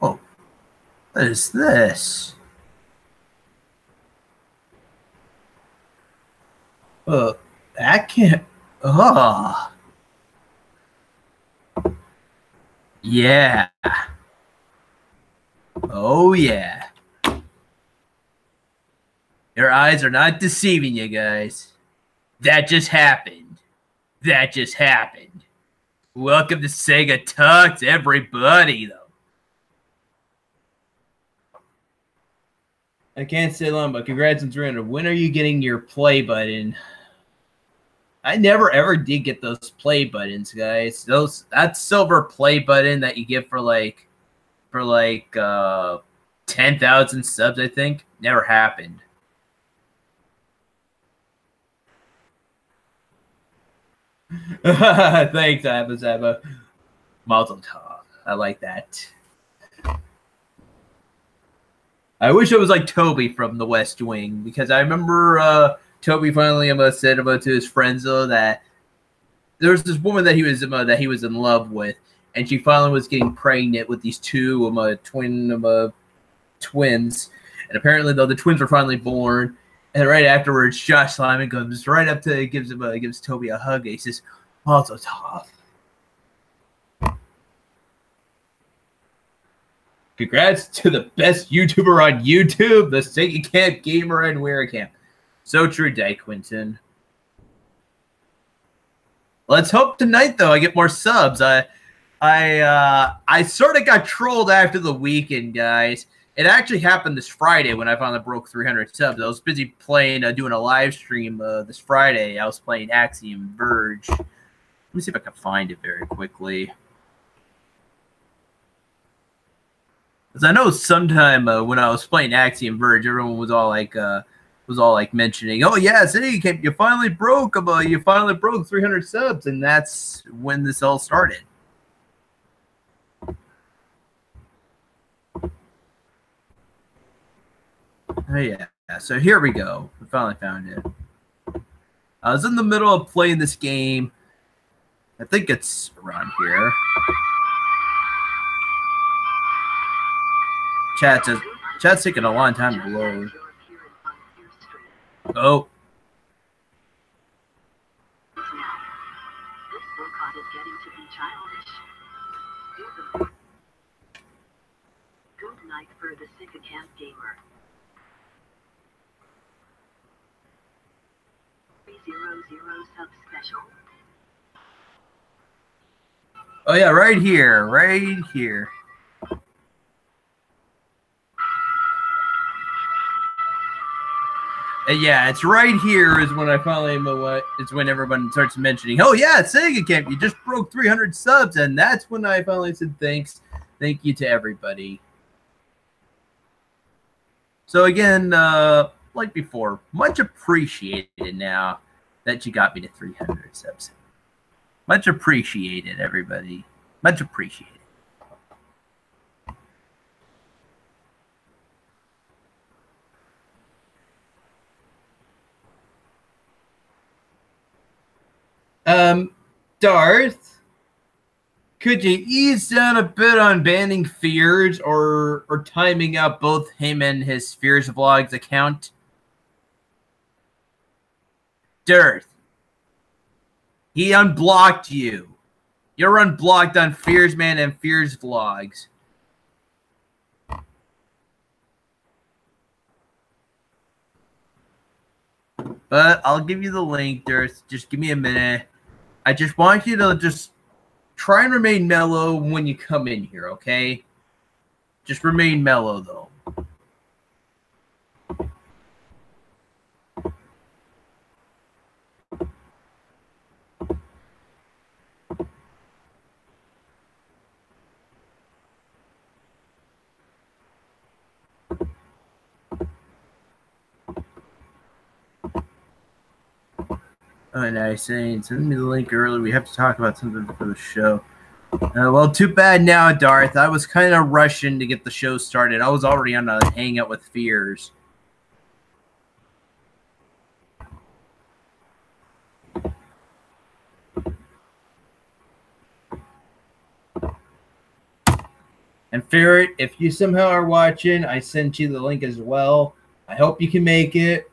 Oh, what is this? That can't. Oh, yeah. Oh, yeah. Your eyes are not deceiving you guys. That just happened. That just happened. Welcome to Segatalks, everybody, though. I can't say long, but congrats on 300. When are you getting your play button? I never ever did get those play buttons, guys. That silver play button that you get for 10,000 subs, I think, never happened. Thanks, Abba. Mazel tov. I like that. I wish it was like Toby from The West Wing, because I remember Toby finally said to his friends though that there was this woman that he was in love with, and she finally was getting pregnant with these two twins, and apparently though the twins were finally born, and right afterwards Josh Simon comes right up to gives Toby a hug, and he says, "Mazel tov." Congrats to the best YouTuber on YouTube, the Sega Camp Gamer and Wear Camp. So true, Day Quinton. Let's hope tonight, though, I get more subs. I sort of got trolled after the weekend, guys. It actually happened this Friday when I finally broke 300 subs. I was busy playing, doing a live stream this Friday. I was playing Axiom Verge. Let me see if I can find it very quickly. Because I know sometime when I was playing Axiom Verge, everyone was all like mentioning, "Oh yeah, you finally broke 300 subs," and that's when this all started. Oh yeah, so here we go. We finally found it. I was in the middle of playing this game. I think it's around here. Chat's taking a long time to load. Oh. Good night for the Sega Camp Gamer. 300 sub special. Oh yeah, right here, right here. Yeah, it's right here is when I finally it's when everyone starts mentioning, "Oh yeah, Sega Camp, you just broke 300 subs," and that's when I finally said thank you to everybody. So again, like before, much appreciated now that you got me to 300 subs. Much appreciated, everybody. Much appreciated. Darth, could you ease down a bit on banning Fears or timing out both him and his Fears vlogs account? Darth, he unblocked you. You're unblocked on Fears Man and Fears vlogs. But I'll give you the link, Darth. Just give me a minute. I just want you to just try and remain mellow when you come in here, okay? Just remain mellow, though. Oh, nice. Send me the link early. We have to talk about something for the show. Well, too bad now, Darth. I was kind of rushing to get the show started. I was already on a hangout with Fears. And Ferret, if you somehow are watching, I sent you the link as well. I hope you can make it.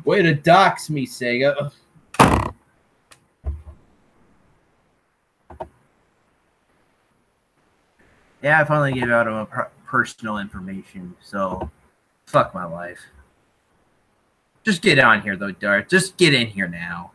Way to dox me, Sega. Yeah, I finally gave out my personal information, so fuck my life. Just get on here, though, Darth. Just get in here now.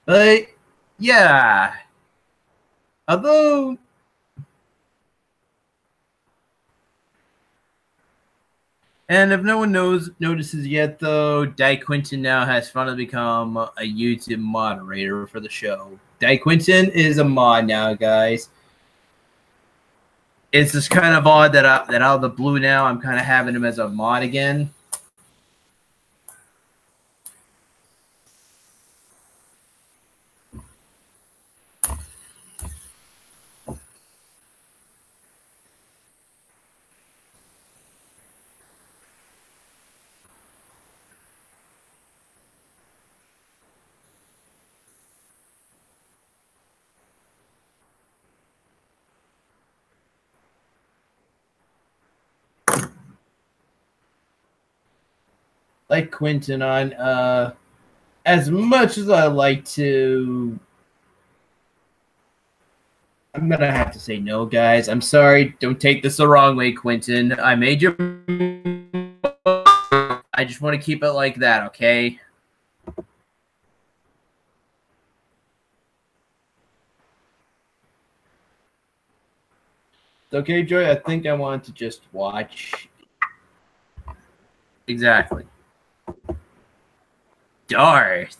But, yeah. Although... And if no one notices yet, though, Di Quinton now has finally become a YouTube moderator for the show. Di Quinton is a mod now, guys. It's just kind of odd that out of the blue now, I'm kind of having him as a mod again. Like Quinton on, as much as I like to, I'm gonna have to say no, guys. I'm sorry. Don't take this the wrong way, Quinton. I made you. I just want to keep it like that, okay? Okay, Joy. I think I want to just watch. Exactly. Darth.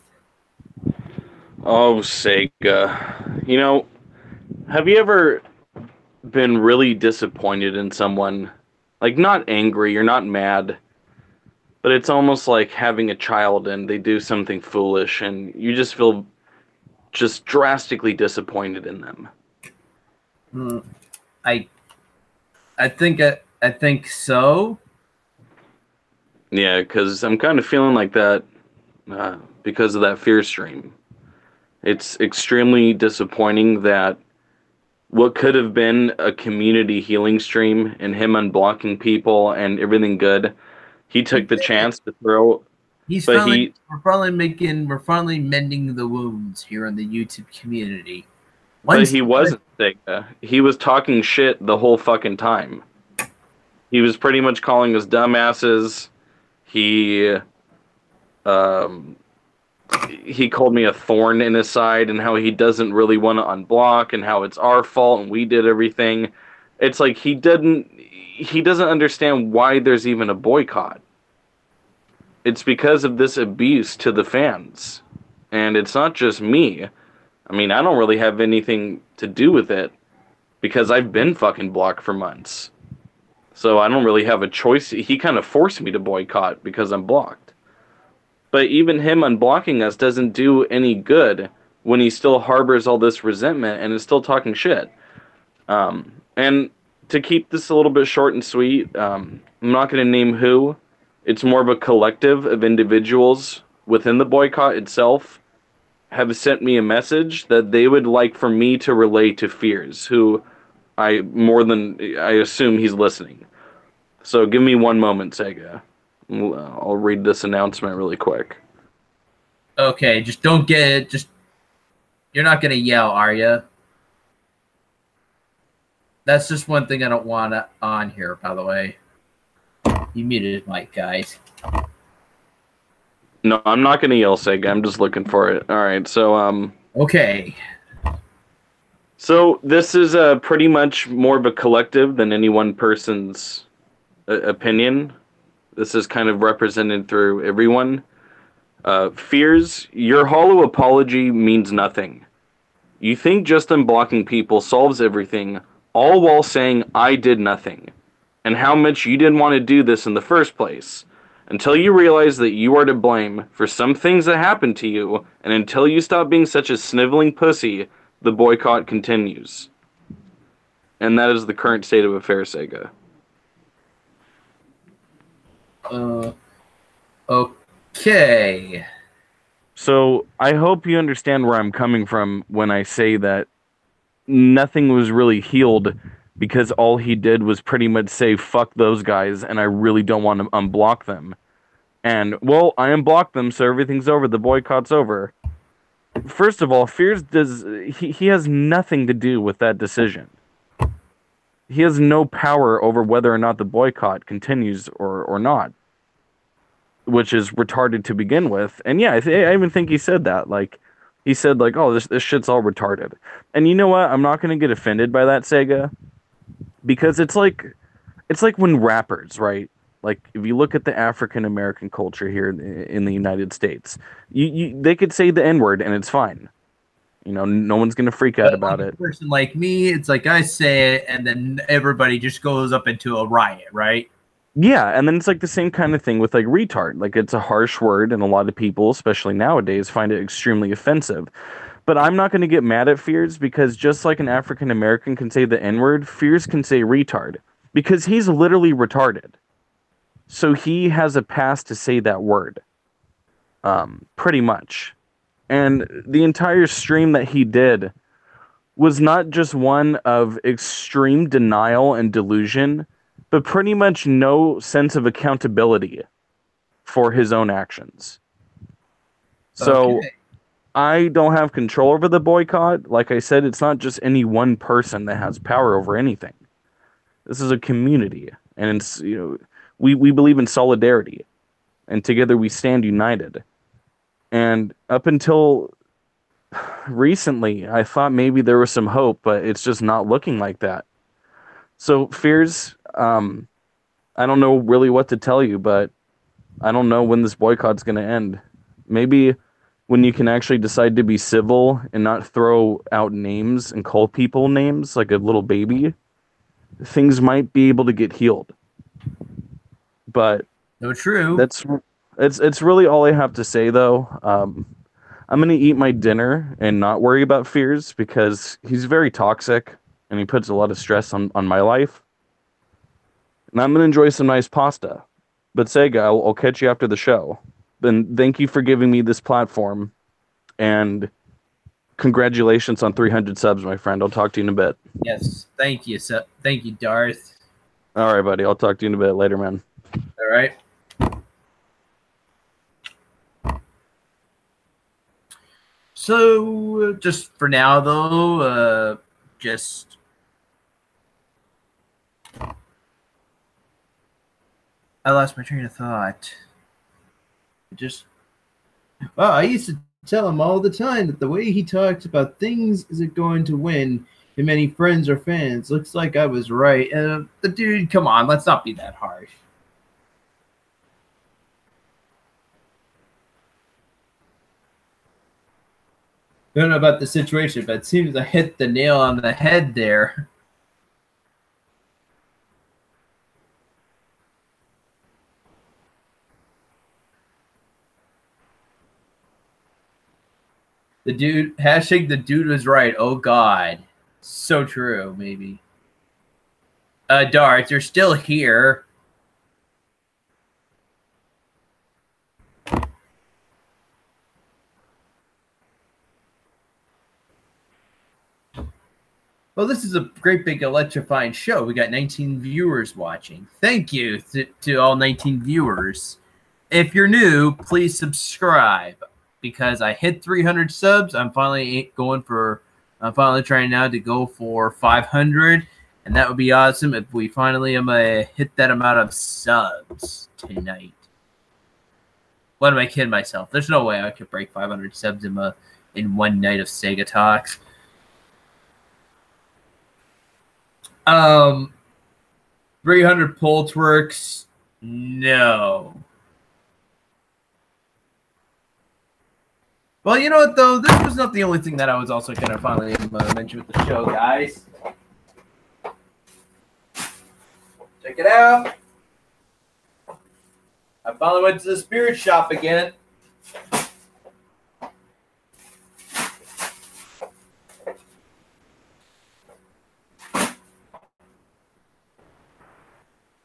Oh, Sega. You know, have you ever been really disappointed in someone? Like, not angry, you're not mad, but it's almost like having a child and they do something foolish and you just feel just drastically disappointed in them. I think so. Yeah, because I'm kind of feeling like that because of that fear stream. It's extremely disappointing that what could have been a community healing stream and him unblocking people and everything good, he took the chance to throw. We're finally mending the wounds here in the YouTube community. But he wasn't Sega. He was talking shit the whole fucking time. He was pretty much calling us dumbasses. He called me a thorn in his side and how he doesn't really want to unblock and how it's our fault and we did everything. It's like he doesn't understand why there's even a boycott. It's because of this abuse to the fans. And it's not just me. I mean, I don't really have anything to do with it because I've been fucking blocked for months. So I don't really have a choice. He kind of forced me to boycott because I'm blocked. But even him unblocking us doesn't do any good when he still harbors all this resentment and is still talking shit. And to keep this a little bit short and sweet, I'm not going to name who. It's more of a collective of individuals within the boycott itself have sent me a message that they would like for me to relay to Fears, who I assume he's listening. So give me one moment, Sega. I'll read this announcement really quick. Okay, just don't get it. Just you're not gonna yell, are you? That's just one thing I don't want on here, by the way. He muted his mic, guys. No, I'm not going to yell Sega. I'm just looking for it. All right, so Okay. So this is pretty much more of a collective than any one person's opinion. This is kind of represented through everyone. Fears, your hollow apology means nothing. You think just unblocking people solves everything, all while saying, I did nothing, and how much you didn't want to do this in the first place. Until you realize that you are to blame for some things that happened to you, and until you stop being such a sniveling pussy, the boycott continues. And that is the current state of affairs, Sega. Okay. So I hope you understand where I'm coming from when I say that nothing was really healed because all he did was pretty much say, fuck those guys, and I really don't want to unblock them. And, well, I unblocked them, so everything's over. The boycott's over. First of all, Fears he has nothing to do with that decision. He has no power over whether or not the boycott continues or not, which is retarded to begin with. And yeah, I even think he said that. Like, he said, like, oh, this shit's all retarded. And you know what? I'm not going to get offended by that, Sega, because it's like when rappers, right? Like, if you look at the African American culture here in the United States, they could say the N-word and it's fine. You know, no one's going to freak out about it. A person like me, it's like I say it, and then everybody just goes up into a riot, right? Yeah, and then it's like the same kind of thing with like retard. Like, it's a harsh word, and a lot of people, especially nowadays, find it extremely offensive. But I'm not going to get mad at Fears because just like an African American can say the N-word, Fears can say retard because he's literally retarded. So he has a pass to say that word, pretty much. And the entire stream that he did was not just one of extreme denial and delusion, but pretty much no sense of accountability for his own actions. So I don't have control over the boycott. Like I said, it's not just any one person that has power over anything. This is a community, and it's, you know, we believe in solidarity, and together we stand united. And up until recently, I thought maybe there was some hope, but it's just not looking like that. So, Fears, I don't know really what to tell you, but I don't know when this boycott's going to end. Maybe when you can actually decide to be civil and not throw out names and call people names like a little baby, things might be able to get healed. But no, true. It's really all I have to say, though. I'm gonna eat my dinner and not worry about Fears because he's very toxic and he puts a lot of stress on my life. And I'm gonna enjoy some nice pasta. But Sega, I'll catch you after the show. Then thank you for giving me this platform, and congratulations on 300 subs, my friend. I'll talk to you in a bit. Yes, thank you, thank you, Darth. All right, buddy. I'll talk to you in a bit later, man. All right. So, just for now, though, I lost my train of thought. Well, I used to tell him all the time that the way he talks about things isn't going to win him many friends or fans. Looks like I was right. The dude, come on, let's not be that harsh. I don't know about the situation, but it seems I hit the nail on the head there. The dude, hashtag the dude was right. Oh, God. So true, maybe. Darth, you're still here. Well, this is a great big electrifying show. We got 19 viewers watching. Thank you to all 19 viewers. If you're new, please subscribe because I hit 300 subs. I'm finally trying now to go for 500, and that would be awesome if we finally hit that amount of subs tonight. What am I kidding myself? There's no way I could break 500 subs in one night of Sega Talks. 300 pull twerks? No. Well, you know what, though? This was not the only thing that I was also going to finally mention with the show, guys. Check it out. I finally went to the spirit shop again.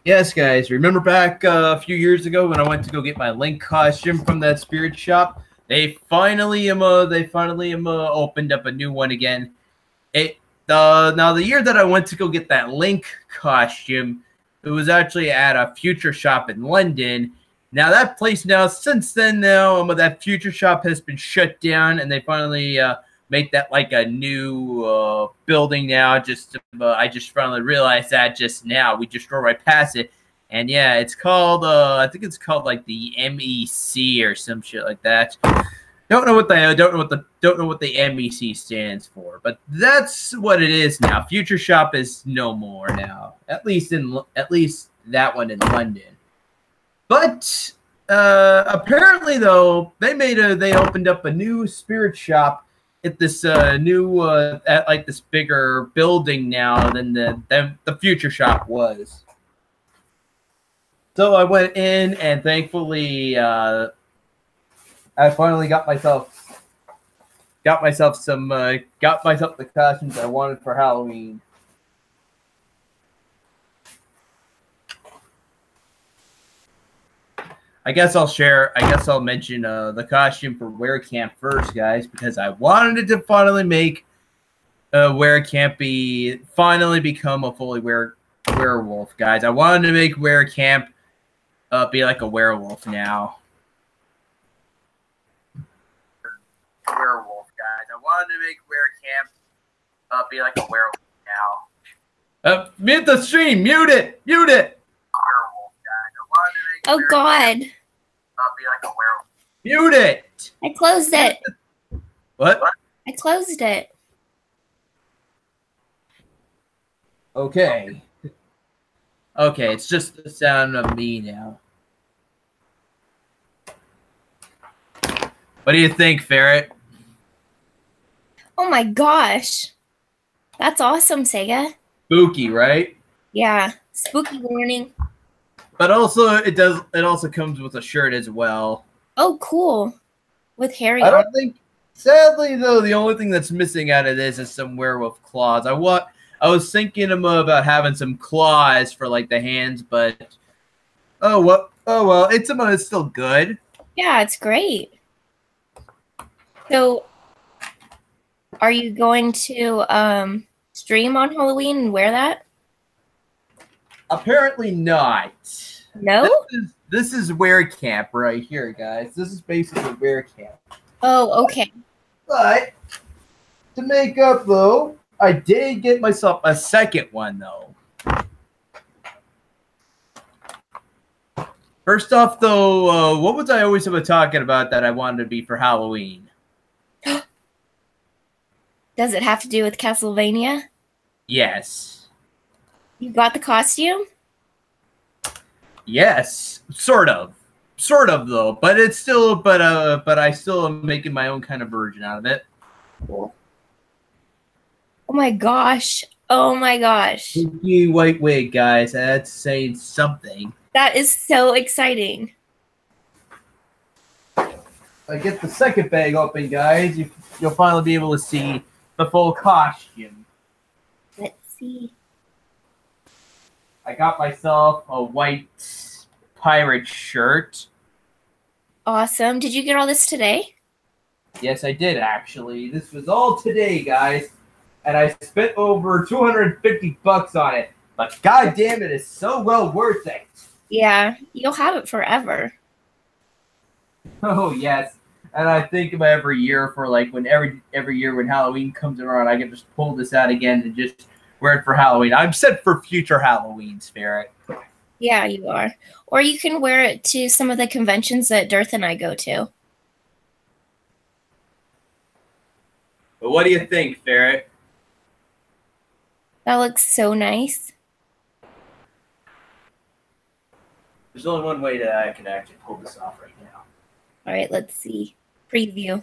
Yes, guys. Remember back a few years ago when I went to go get my Link costume from that spirit shop? They finally opened up a new one again. Now the year that I went to go get that Link costume, it was actually at a future shop in London. Now that place since then that future shop has been shut down, and they finally make that like a new building now. I just finally realized that just now. We just drove right past it, and yeah, it's called I think it's called like the MEC or some shit like that. Don't know what the MEC stands for, but that's what it is now. Future Shop is no more now. At least that one in London. But apparently, though, they opened up a new spirit shop at this at like this bigger building now than the Future Shop was. So I went in, and thankfully, I finally got myself the costumes I wanted for Halloween. I guess I'll mention the costume for WereCamp first, guys, because I wanted to finally make WereCamp finally become a fully werewolf, guys. I wanted to make WereCamp be like a werewolf now. Werewolf, guys. I wanted to make WereCamp be like a werewolf now. Mute the stream. Mute it. Mute it. Oh God! Be like a werewolf. Mute it. I closed it. What? I closed it. Okay. Okay, it's just the sound of me now. What do you think, Ferret? Oh my gosh, that's awesome, Sega. Spooky, right? Yeah, spooky warning. But also, it also comes with a shirt as well. Oh, cool. With Harry. I don't think. Sadly, though, the only thing that's missing out of this is some werewolf claws. I was thinking about having some claws for like the hands, but oh well, it's still good. Yeah, it's great. So, are you going to stream on Halloween and wear that? Apparently not. No? This is WereCamp right here, guys. This is basically WereCamp. Oh, okay. But to make up, though, I did get myself a second one, though. First off, though, what was I always talking about that I wanted to be for Halloween? Does it have to do with Castlevania? Yes. You got the costume? Yes, sort of though. But it's still, but I still am making my own kind of version out of it. Cool. Oh my gosh! Oh my gosh! Spooky white wig, guys. That's saying something. That is so exciting. I get the second bag open, guys. You'll finally be able to see the full costume. Let's see. I got myself a white pirate shirt. Awesome. Did you get all this today? Yes, I did, actually. This was all today, guys. And I spent over 250 bucks on it. But goddamn, it is so well worth it. Yeah, you'll have it forever. Oh, yes. And I think about every year for like when every year when Halloween comes around, I can just pull this out again and just wear it for Halloween. I'm set for future Halloween, Spirit. Yeah, you are. Or you can wear it to some of the conventions that Dirth and I go to. But what do you think, Ferret? That looks so nice. There's only one way that I can actually pull this off right now. All right, let's see. Preview.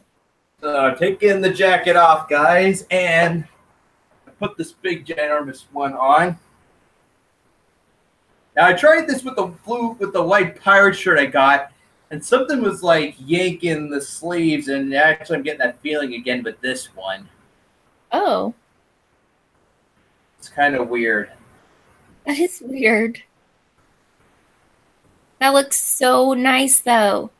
So taking the jacket off, guys, and I put this big ginormous one on. Now I tried this with the white pirate shirt I got, and something was like yanking the sleeves, and actually I'm getting that feeling again with this one. Oh, It's kind of weird. that is weird. That looks so nice, though.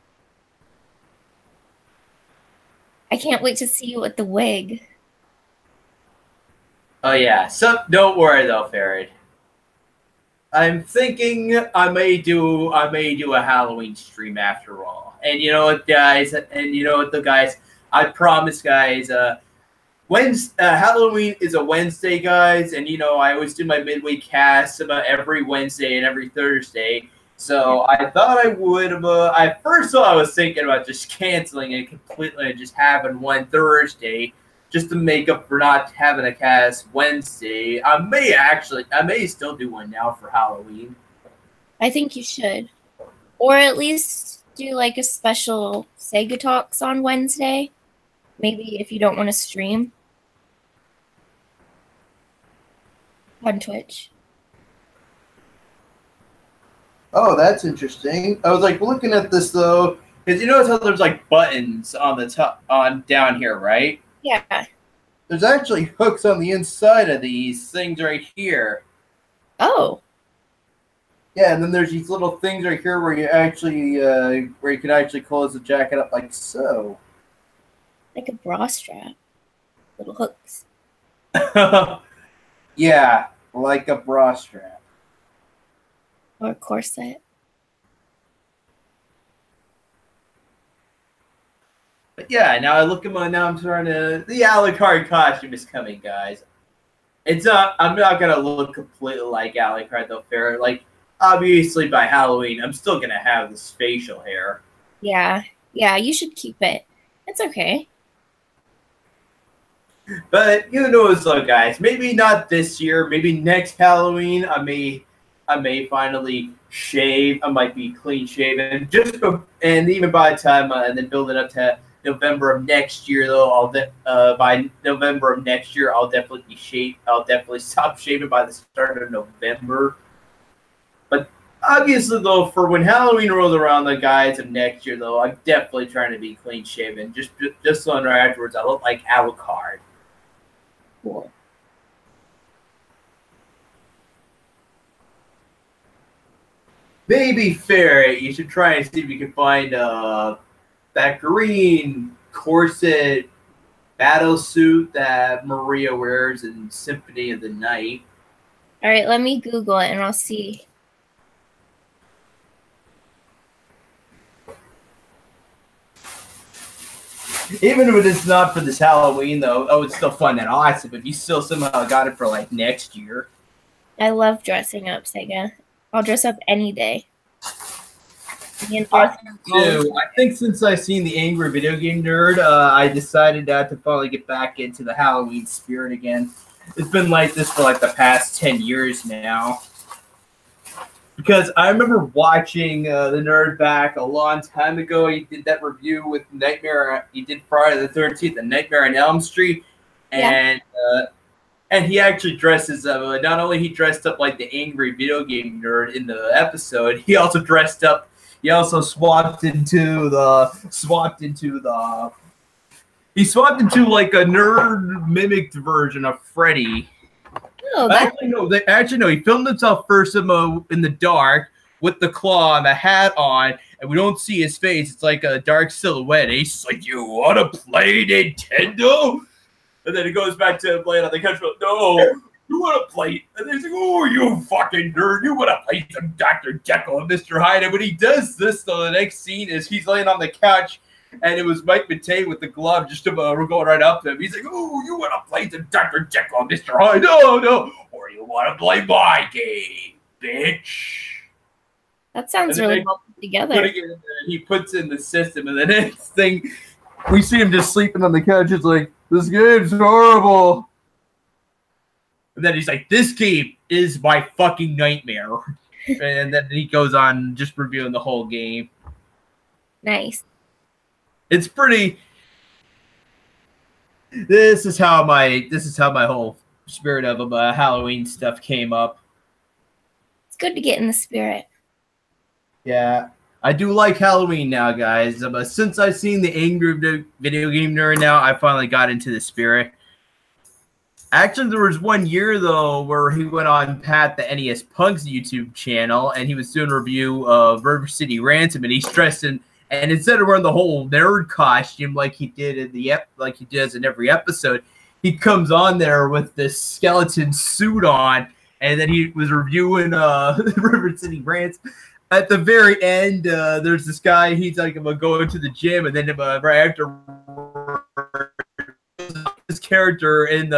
I can't wait to see you with the wig. Oh yeah, so don't worry though, Ferret. I'm thinking I may do a Halloween stream after all. And you know what, guys? I promise, guys. Halloween is a Wednesday, guys, and I always do my midweek cast about every Wednesday and every Thursday. So I thought I would. I first thought I was thinking about just canceling it completely and just having one Thursday, just to make up for not having a cast Wednesday. I may still do one now for Halloween. I think you should. Or at least do like a special Segatalks on Wednesday. Maybe if you don't want to stream on Twitch. Oh, that's interesting. I was like looking at this though, because you notice how there's like buttons on the top, on down here, right? Yeah. There's actually hooks on the inside of these things right here. Oh. Yeah, and then there's these little things right here where you can actually close the jacket up like so. Like a bra strap. Little hooks. Yeah, like a bra strap. Or a corset. But yeah, now I look at now I'm starting to. The Alucard costume is coming, guys. It's not. I'm not gonna look completely like Alucard though, fair. Like obviously by Halloween, I'm still gonna have this facial hair. Yeah. Yeah, you should keep it. It's okay. But so guys, maybe not this year. Maybe next Halloween, I may finally shave. I might be clean shaven. And even by the time and then building up to November of next year, though, by November of next year, I'll definitely be shaved. I'll definitely stop shaving by the start of November. But obviously, though, for when Halloween rolls around, the guys of next year, though, I'm definitely trying to be clean shaven. Just so right afterwards, I look like Alucard. Cool. Maybe Ferret, you should try and see if you can find that green corset battle suit that Maria wears in Symphony of the Night. All right, let me Google it and I'll see. Even if it's not for this Halloween, though, I would still find that awesome if you still somehow got it for like next year. I love dressing up, Sega. I'll dress up any day. I think since I've seen the Angry Video Game Nerd, I decided to finally get back into the Halloween spirit again. It's been like this for like the past 10 years now. Because I remember watching the Nerd back a long time ago. He did that review with Nightmare. He did Friday the 13th, the Nightmare on Elm Street, and he actually dresses up. Not only he dressed up like the Angry Video Game Nerd in the episode, he also dressed up. He also swapped into like a nerd mimicked version of Freddy. Oh, Actually, no. He filmed himself first in the dark with the claw and the hat on, and we don't see his face. It's like a dark silhouette. He's like, "You want to play Nintendo?" And then he goes back to playing on the couch. No, you want to play? And he's like, "Oh, you fucking nerd! You want to play some Dr. Jekyll and Mr. Hyde?" And when he does this, though, the next scene is he's laying on the couch. And it was Mike Matei with the glove just going right up to him. He's like, "Oh, you want to play the Dr. Jekyll and Mr. Hyde? No. Or you want to play my game, bitch?" That sounds And then really they well put together. putting it in there, he puts in the system, and the next thing we see him just sleeping on the couch. It's like, this game's horrible. And then he's like, this game is my fucking nightmare. And then he goes on just reviewing the whole game. Nice. It's pretty. This is how my whole spirit of Halloween stuff came up. It's good to get in the spirit. Yeah, I do like Halloween now, guys. Since I've seen the Angry Video Game Nerd now, I finally got into the spirit. Actually, there was one year, though, where he went on Pat the NES Punks YouTube channel, and he was doing a review of River City Ransom, and he's dressed in, and instead of wearing the whole nerd costume like he did in like he does in every episode, he comes on there with this skeleton suit on, and then he was reviewing River City Ransom. At the very end, there's this guy, he's like, I'm going to the gym, and then right after his character in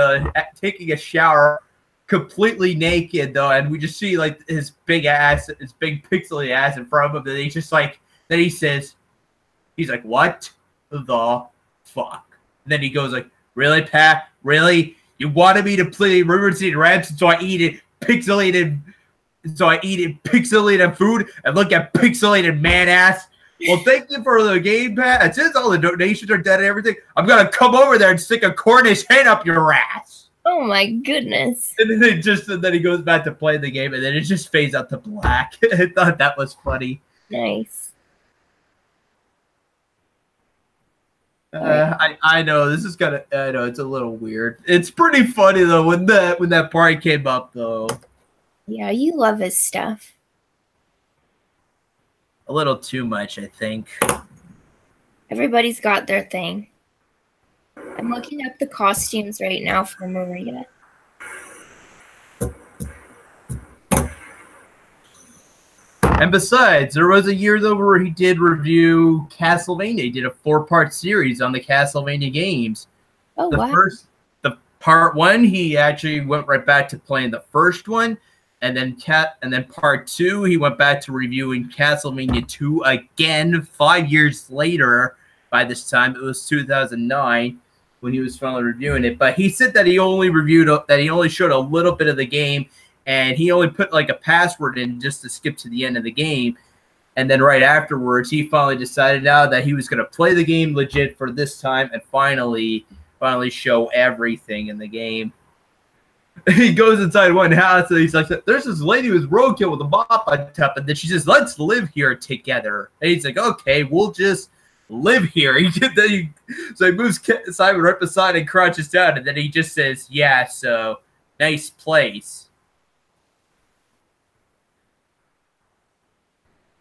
taking a shower completely naked though, and we just see like his big ass, his big pixely ass in front of him, and he's just like, then he says, he's like, what the fuck? And then he goes like, really, Pat? Really? You wanted me to play River City Ransom so I eat pixelated food and look at pixelated man ass? Well, thank you for the game, Pat. And since all the donations are dead and everything, I'm gonna come over there and stick a Cornish hen up your ass. Oh my goodness. And then he goes back to play the game, and then it just fades out to black. I thought that was funny. Nice. I know this is kind of. I know it's a little weird. It's pretty funny though when that part came up though. Yeah, you love his stuff. A little too much, I think. Everybody's got their thing. I'm looking up the costumes right now for Maria. And besides, there was a year though where he did review Castlevania. He did a 4-part series on the Castlevania games. Oh, wow. The part 1, he actually went right back to playing the first one. And then part 2, he went back to reviewing Castlevania 2 again 5 years later. By this time, it was 2009 when he was finally reviewing it. But he said that he only showed a little bit of the game, and he only put like a password in just to skip to the end of the game. And then right afterwards, he finally decided now that he was going to play the game legit for this time and finally show everything in the game. He goes inside one house and he's like, there's this lady who's roadkill with a mop on top, and then she says, let's live here together. And he's like, okay, we'll just live here. So he moves Simon right beside and crouches down, and then he just says, yeah, so nice place.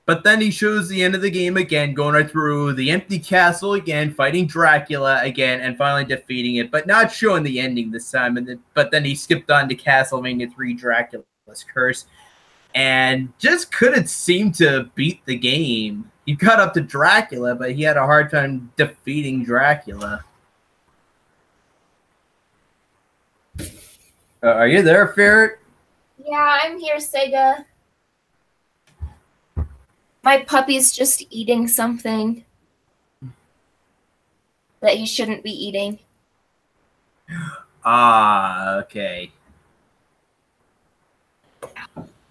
But then he shows the end of the game again, going right through the empty castle again, fighting Dracula again, and finally defeating it, but not showing the ending this time. But then he skipped on to Castlevania 3 Dracula's Curse, and just couldn't seem to beat the game. He got up to Dracula, but he had a hard time defeating Dracula. Are you there, Ferret? Yeah, I'm here, Sega. My puppy's just eating something that he shouldn't be eating. Ah, okay.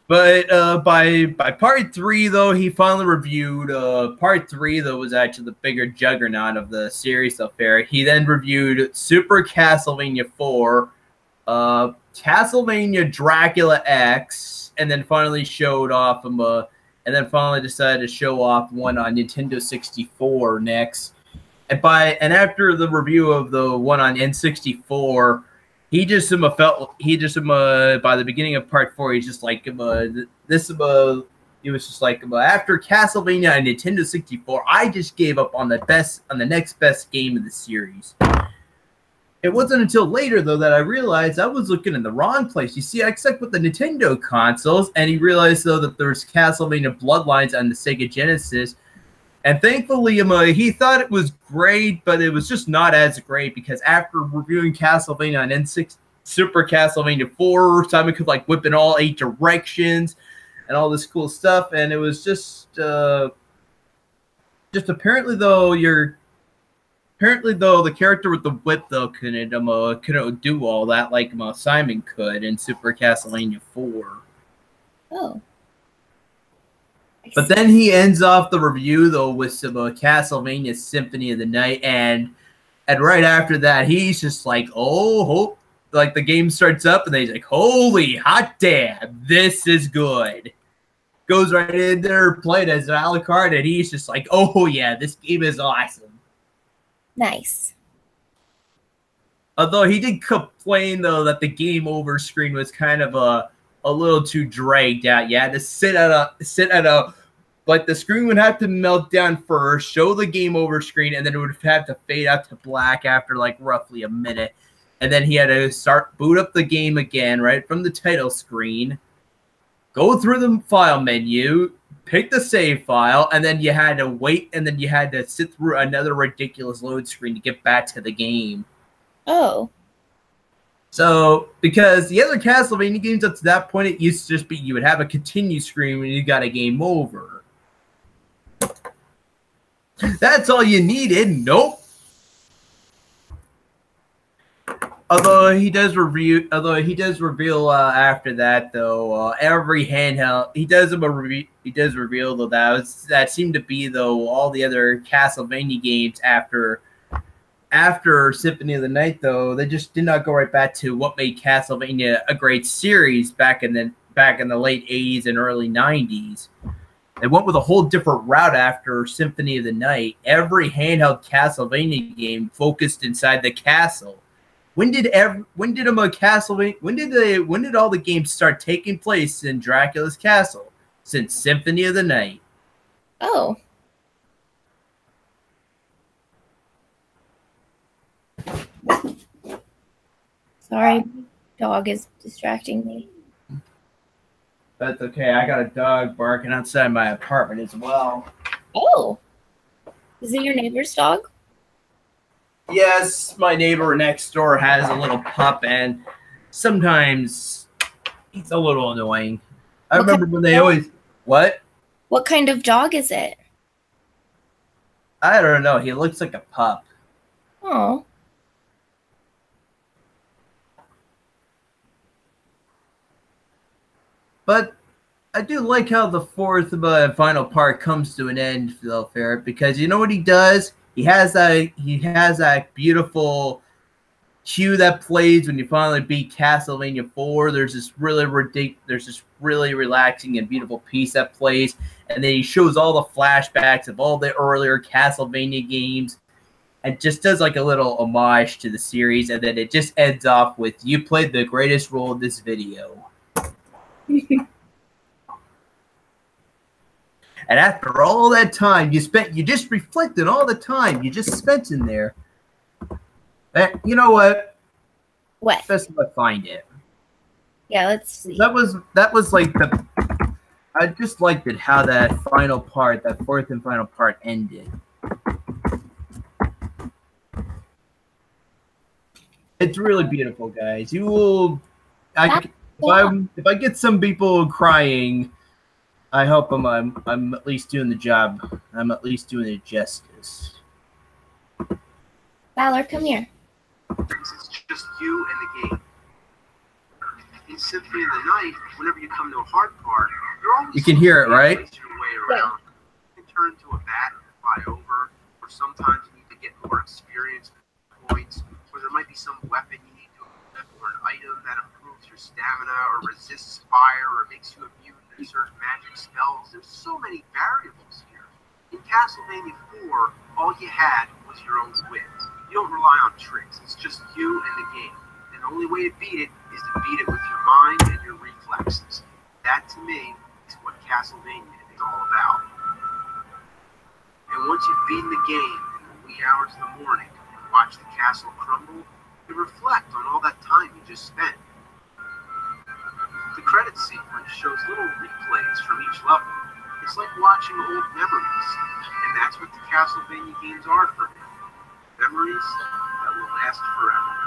But by part 3, though, he finally reviewed part 3, though, was actually the bigger juggernaut of the series so far. He then reviewed Super Castlevania 4, Castlevania Dracula X, and then finally showed off and then finally decided to show off one on Nintendo 64 next. And after the review of the one on N64, he just felt by the beginning of part 4, he's just like he was just like after Castlevania and Nintendo 64, I just gave up on the next best game of the series. It wasn't until later, though, that I realized I was looking in the wrong place. You see, I checked with the Nintendo consoles, and he realized, though, that there's Castlevania Bloodlines on the Sega Genesis. And thankfully, he thought it was great, but it was just not as great, because after reviewing Castlevania on N6, Super Castlevania 4, Simon could, like, whip in all 8 directions. and all this cool stuff. And it was just apparently though the character with the whip though couldn't do all that like Simon could in Super Castlevania 4. Oh. But then he ends off the review though with some Castlevania Symphony of the Night, and right after that he's just like, oh, like the game starts up and then he's like, holy hot damn, this is good. Goes right in there, played as an a la carte, and he's just like, oh yeah, this game is awesome. Nice. Although he did complain though that the game over screen was kind of a little too dragged out. You had to sit at a like the screen would have to melt down first, show the game over screen, and then it would have to fade out to black after like roughly a minute. And then he had to boot up the game again right from the title screen, go through the file menu, pick the save file, and then you had to wait, and then you had to sit through another ridiculous load screen to get back to the game. Oh. So, because the other Castlevania games up to that point, it used to just be you would have a continue screen when you got a game over. That's all you needed. Nope. Although he does reveal after that though, every handheld he does reveal though that seemed to be though all the other Castlevania games after Symphony of the Night though, they just did not go right back to what made Castlevania a great series back in the late 80s and early 90s. They went with a whole different route after Symphony of the Night. Every handheld Castlevania game focused inside the castle. When did all the games start taking place in Dracula's castle? Since Symphony of the Night. Oh. Sorry, dog is distracting me. That's okay. I got a dog barking outside my apartment as well. Oh. Is it your neighbor's dog? Yes, my neighbor next door has a little pup, and sometimes he's a little annoying. I remember when they always... What? What kind of dog is it? I don't know. He looks like a pup. Oh. But I do like how the fourth final part comes to an end, Phil Ferret, because you know what he does? He has that beautiful cue that plays when you finally beat Castlevania 4. There's this really relaxing and beautiful piece that plays, and then he shows all the flashbacks of all the earlier Castlevania games, and just does like a little homage to the series, and then it just ends off with, "You played the greatest role in this video." And after all that time you just reflected all the time you just spent in there. You know what? What? Best if I find it. Yeah, let's see. That was like I just liked it how that final part, that fourth and final part ended. It's really beautiful, guys. You will. If I get some people crying, I hope I'm at least doing the job. I'm at least doing it justice. Valor, come here. It's just you and the game. In Symphony of the Night, whenever you come to a hard part, you're always You can hear it, right? your way around. You can turn into a bat and fly over, or sometimes you need to get more experience points, or there might be some weapon you need to equip, or an item that improves your stamina, or resists fire, or makes you immune to certain magic spells. There's so many variables here. In Castlevania 4, all you had was your own wit. You don't rely on tricks. It's just you and the game. And the only way to beat it is to beat it with your mind and your reflexes. That, to me, is what Castlevania is all about. And once you've beaten the game in the wee hours of the morning and watch the castle crumble, you reflect on all that time you just spent. The credit sequence shows little replays from each level. It's like watching old memories. And that's what the Castlevania games are for me. Memories that will last forever.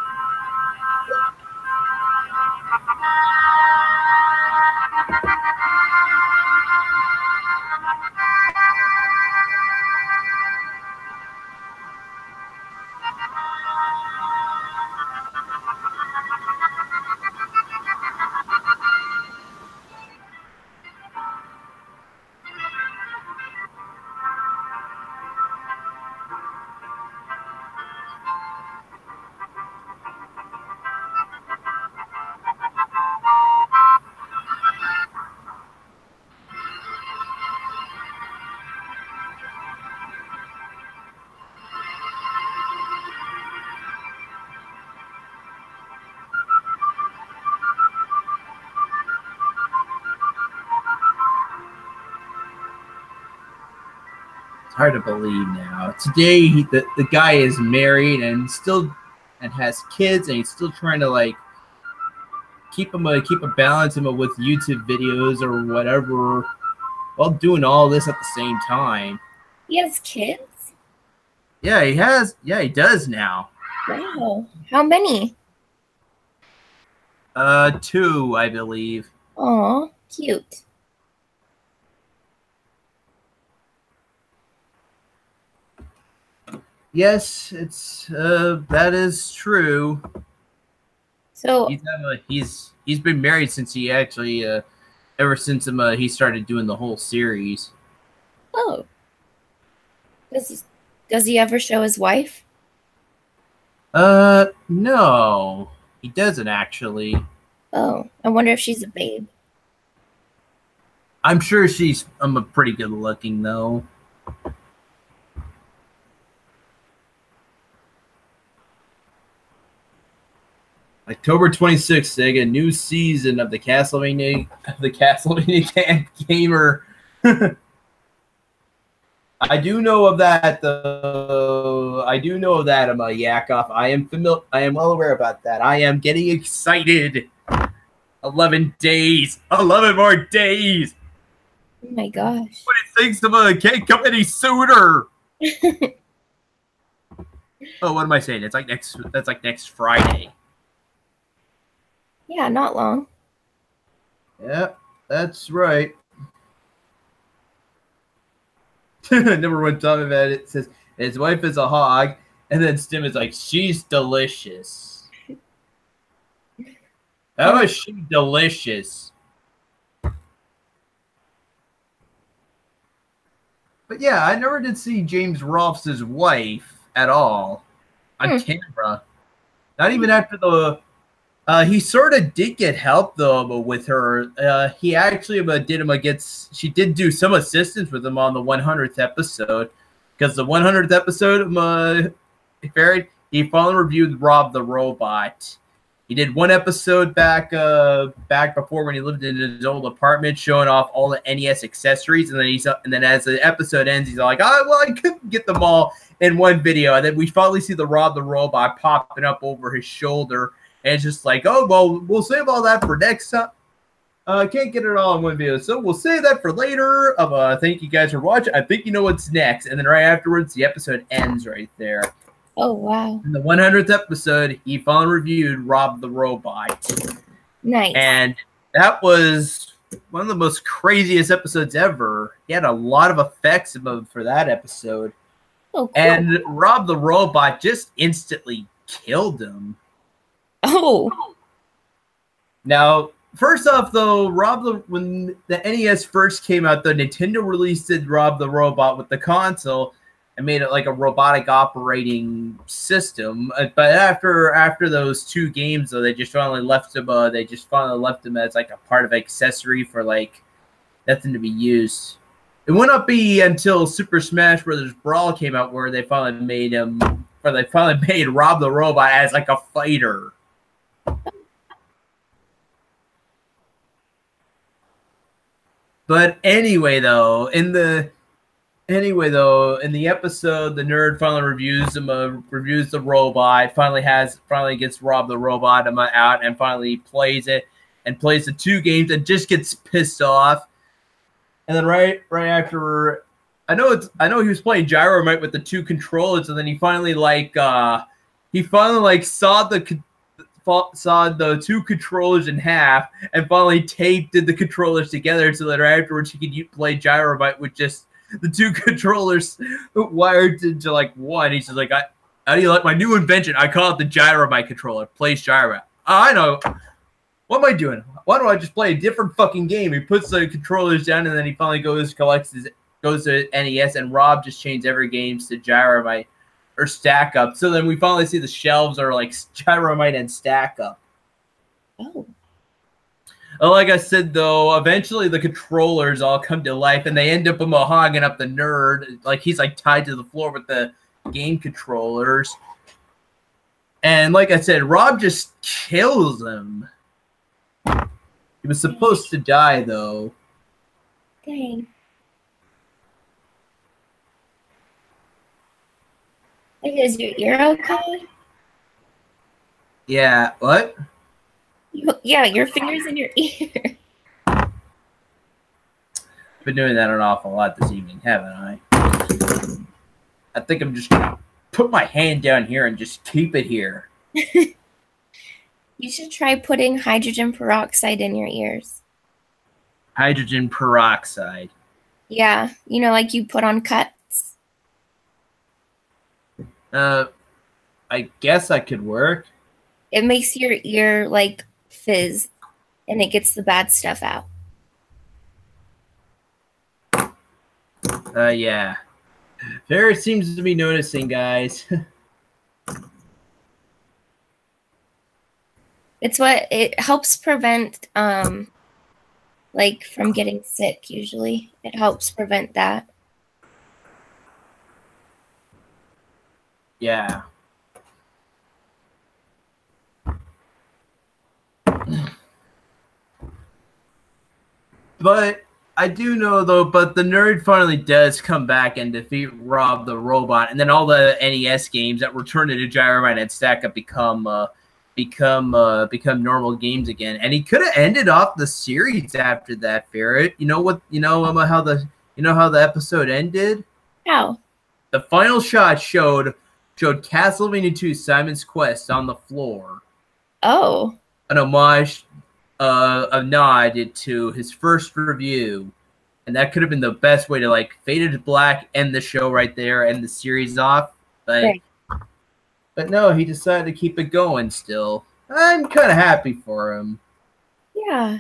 It's hard to believe now. Today, the guy is married and has kids, and he's still trying to like keep a balance with YouTube videos or whatever, while doing all this at the same time. He has kids? Yeah, he has. Yeah, he does now. Wow. How many? 2, I believe. Aw, cute. Yes, it's that is true. So He's been married since he actually ever since he started doing the whole series. oh. Does he ever show his wife? No, he doesn't actually. Oh, I wonder if she's a babe. I'm sure she's pretty good looking though. October 26th, Sega, new season of the Castlevania Gamer. I do know of that though. I do know of that, Yakov. I am well aware about that. I am getting excited. 11 days. 11 more days. Oh my gosh. But it thinks can't come any sooner. Oh, what am I saying? That's like next Friday. Yeah, not long. Yeah, that's right. Number one comment about it says his wife is a hog, and then Stim is like, she's delicious. How is she delicious? But yeah, I never did see James Rolfe's wife at all on camera. Not even after the. He sort of did get help though with her. He actually she did do some assistance with him on the 100th episode, because the 100th episode he finally reviewed Rob the Robot. He did one episode back before when he lived in his old apartment, showing off all the NES accessories, and then as the episode ends, he's like, "Oh well, I couldn't get them all in one video," and then we finally see the Rob the Robot popping up over his shoulder. And it's just like, oh, well, we'll save all that for next time. Can't get it all in one video, so we'll save that for later. Thank you guys for watching. I think you know what's next. And then right afterwards, the episode ends right there. Oh, wow. In the 100th episode, he finally reviewed Rob the Robot. Nice. And that was one of the most craziest episodes ever. He had a lot of effects for that episode. Oh, cool. And Rob the Robot just instantly killed him. Oh. Now, first off, though, when the NES first came out, the Nintendo released Rob the Robot with the console and made it like a robotic operating system. But after those 2 games, though, they just finally left him. As like a part of accessory for like nothing to be used. It would not be until Super Smash Bros. Brawl came out where they finally made Rob the Robot as like a fighter. But anyway, though, in the episode, the nerd finally reviews the robot. Finally gets Rob the Robot out and finally plays it and plays the 2 games and just gets pissed off. And then right after, I know he was playing Gyromite with the 2 controllers, and then he finally saw saw the two controllers in half and finally taped the controllers together so that afterwards she could play Gyrobite with just the two controllers wired into like one. He's just like, how do you like my new invention? I call it the Gyrobite controller. Plays Gyrobite. I know. What am I doing? Why don't I just play a different fucking game? He puts the controllers down and then he finally goes to NES, and Rob just changed every game to Gyromite or Stack Up. So then we finally see the shelves are like Gyromite and Stack Up. Oh. Like I said, though, eventually the controllers all come to life, and they end up hogging up the nerd. Like he's like tied to the floor with the game controllers. And like I said, Rob just kills him. He was supposed to die, though. Dang. Is your ear okay? Yeah, what? Yeah, your finger's in your ear. Been doing that an awful lot this evening, haven't I? I think I'm just gonna put my hand down here and just keep it here. You should try putting hydrogen peroxide in your ears. Hydrogen peroxide. Yeah, you know, like you put on cuts. I guess that could work. It makes your ear like fizz, and it gets the bad stuff out. Yeah. Ferret seems to be noticing, guys. It helps prevent like from getting sick. Usually, it helps prevent that. Yeah. But I do know, though, but the nerd finally does come back and defeat Rob the robot, and then all the NES games that were turned into Gyromite and Stack Up become normal games again. And he could have ended off the series after that, Ferret. You know what? You know how the episode ended? How? The final shot showed Castlevania 2 Simon's Quest on the floor. Oh. An homage, a nod to his first review. And that could have been the best way to like fade to black, end the show right there, end the series off. But no, he decided to keep it going still. I'm kind of happy for him. Yeah.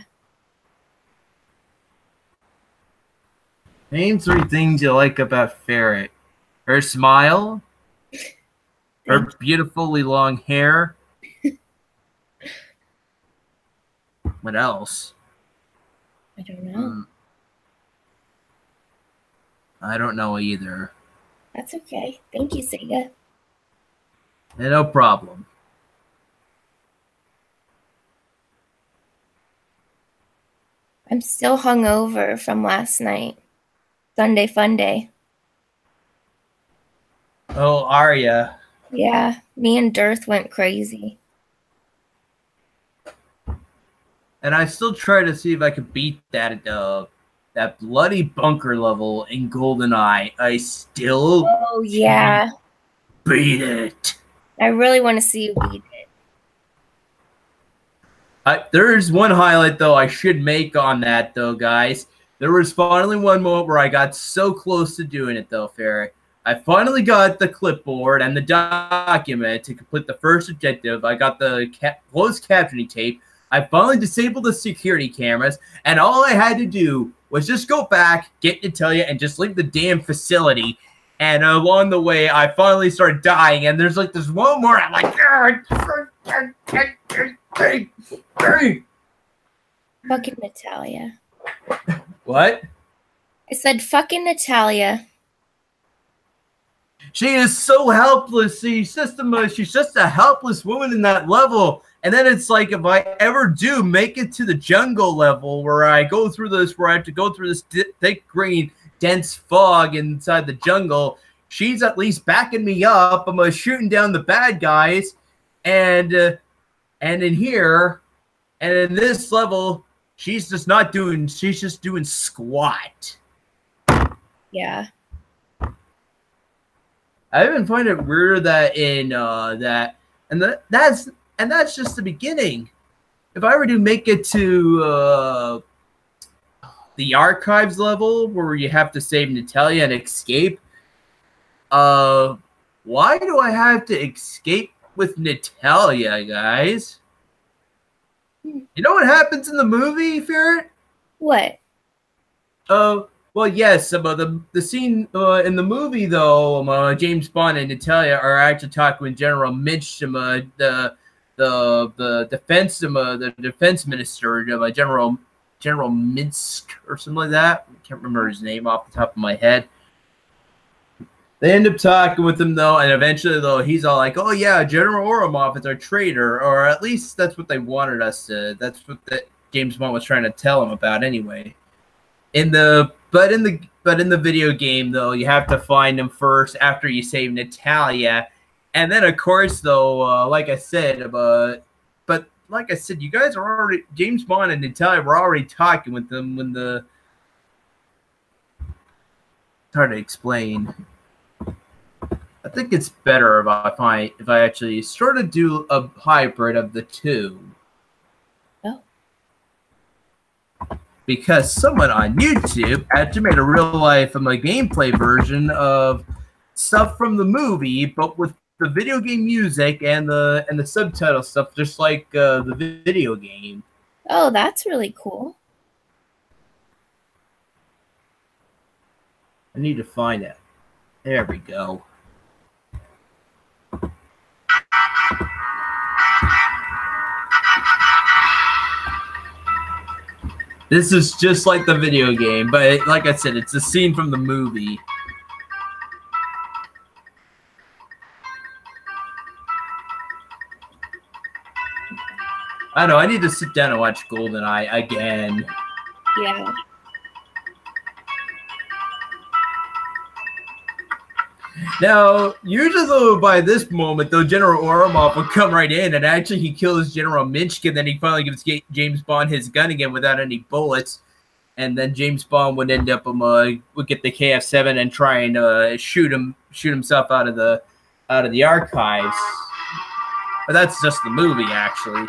Name 3 things you like about Ferret. Her smile. Her beautifully long hair. What else? I don't know. I don't know either. That's okay. Thank you, Sega. No problem. I'm still hungover from last night. Sunday fun day. Oh, Arya. Yeah, me and Dirth went crazy. And I still try to see if I could beat that bloody bunker level in GoldenEye. I still Oh yeah. beat it. I really want to see you beat it. There's one highlight though I should make on that though, guys. There was finally one moment where I got so close to doing it though, Ferret. I finally got the clipboard and the document to complete the first objective. I got the closed captioning tape. I finally disabled the security cameras, and all I had to do was just go back, get Natalia, and just leave the damn facility. And along the way, I finally started dying, and there's like this one more. I'm like, Fucking Natalia. what? I said fucking Natalia. She is so helpless. She's just a helpless woman in that level. And then it's like, if I ever do make it to the jungle level where I have to go through this thick green, dense fog inside the jungle, she's at least backing me up. I'm shooting down the bad guys. And in here, and in this level, she's just doing squat. Yeah. I even find it weird that that's And that's just the beginning. If I were to make it to the archives level where you have to save Natalia and escape, why do I have to escape with Natalia, guys? You know what happens in the movie, Ferret? What? Well, yes. The scene in the movie, though, James Bond and Natalia are actually talking with General Minch, the defense minister, General Minsk or something like that. I can't remember his name off the top of my head. They end up talking with him, though, and eventually, though, he's all like, "Oh yeah, General Oromov is our traitor," or at least that's what they wanted us to. That's what James Bond was trying to tell him about, anyway. In the video game, though, you have to find him first after you save Natalia, and then of course, though, like I said, you guys are already James Bond and Natalia were already talking with them when the. It's hard to explain. I think it's better if I actually sort of do a hybrid of the two. Oh. Because someone on YouTube actually made a real life gameplay version of stuff from the movie, but with the video game music and the subtitle stuff, just like the video game. Oh, that's really cool. I need to find it. There we go. This is just like the video game, but like I said, it's a scene from the movie. I don't know, I need to sit down and watch GoldenEye again. Yeah. Now, usually though, by this moment, though, General Oromov would come right in, and actually he kills General Minchkin, and then he finally gives James Bond his gun again without any bullets, and then James Bond would end up would get the KF-7 and try and shoot himself out of the archives. But that's just the movie, actually.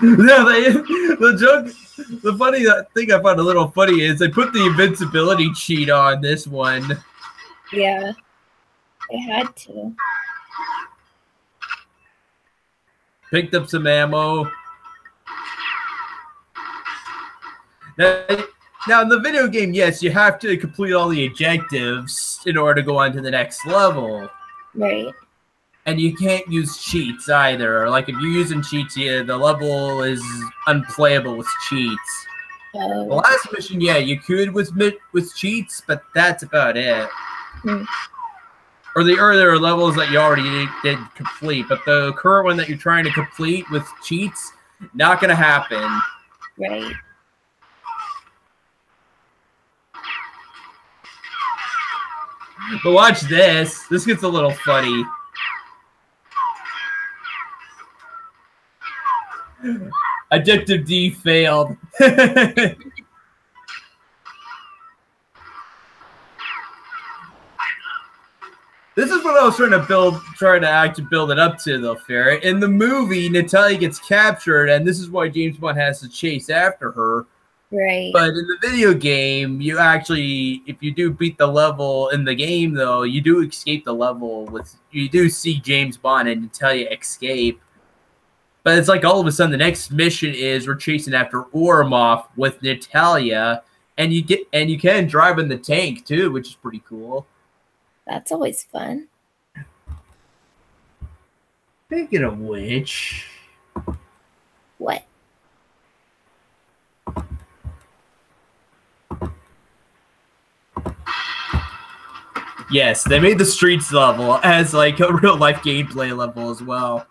No, the funny thing I found a little funny is they put the invincibility cheat on this one. Yeah, they had to. Picked up some ammo. Now, in the video game, yes, you have to complete all the objectives in order to go on to the next level. Right. And you can't use cheats either. Like, if you're using cheats, the level is unplayable with cheats. Oh. The last mission, yeah, you could with cheats, but that's about it. Hmm. Or the earlier levels that you already did complete, but the current one that you're trying to complete with cheats, not going to happen. Right. But watch this. This gets a little funny. Objective D failed. This is what I was trying to actually build it up to, though, Ferret. In the movie, Natalia gets captured, and this is why James Bond has to chase after her. Right. But in the video game, you actually, if you do beat the level in the game, though, you do escape the level you do see James Bond and Natalia escape. But it's like all of a sudden the next mission is we're chasing after Oromov with Natalia, and you can drive in the tank too, which is pretty cool. That's always fun. Speaking of which, What? yes, they made the streets level as like a real life gameplay level as well.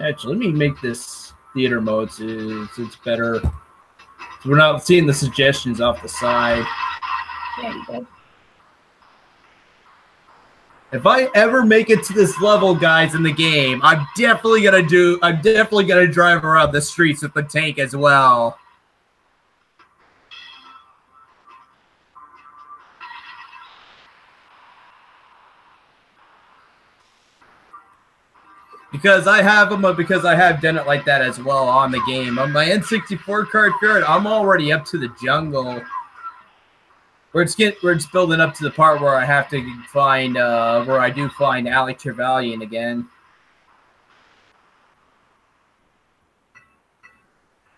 Actually, let me make this theater mode so it's better. So we're not seeing the suggestions off the side. There you go. If I ever make it to this level, guys, in the game, I'm definitely gonna drive around the streets with the tank as well. Because I have done it like that as well on the game. On my N64 card, I'm already up to the jungle. Where it's building up to the part where I have to find where I do find Alec Trevelyan again.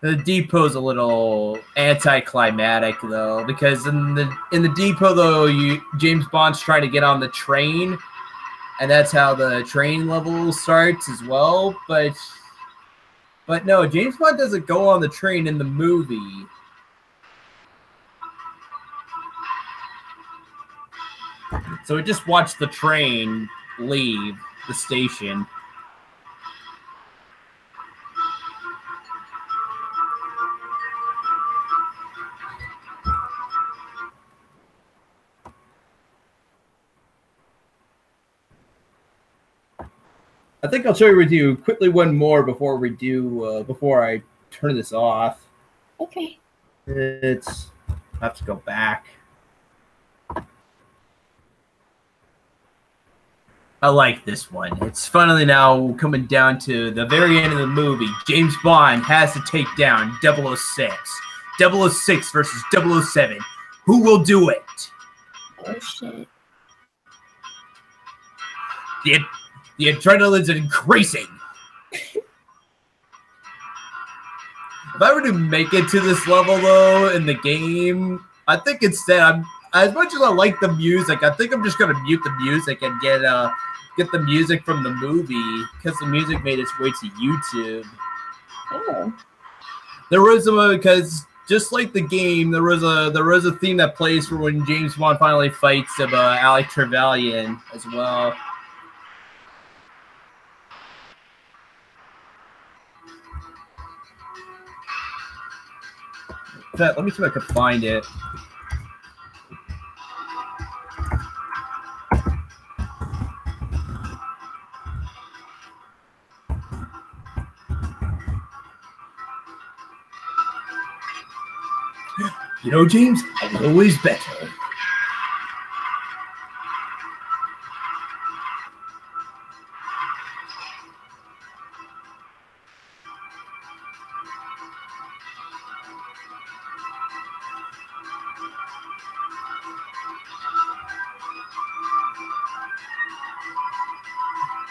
The depot's a little anticlimactic though, because in the depot though, James Bond's trying to get on the train, and that's how the train level starts as well. But no, James Bond doesn't go on the train in the movie. So we just watched the train leave the station. I think I'll share with you quickly one more before we do before I turn this off. Okay. I have to go back. I like this one. It's finally now coming down to the very end of the movie. James Bond has to take down 006. 006 versus 007. Who will do it? Oh, shit. The adrenaline's increasing. If I were to make it to this level, though, in the game, I think instead, as much as I like the music, I think I'm just going to mute the music and get the music from the movie, because the music made its way to YouTube. Oh. There was because just like the game, there was a theme that plays for when James Bond finally fights Alec Trevelyan as well. In fact, let me see if I can find it. You know, James, I was always better.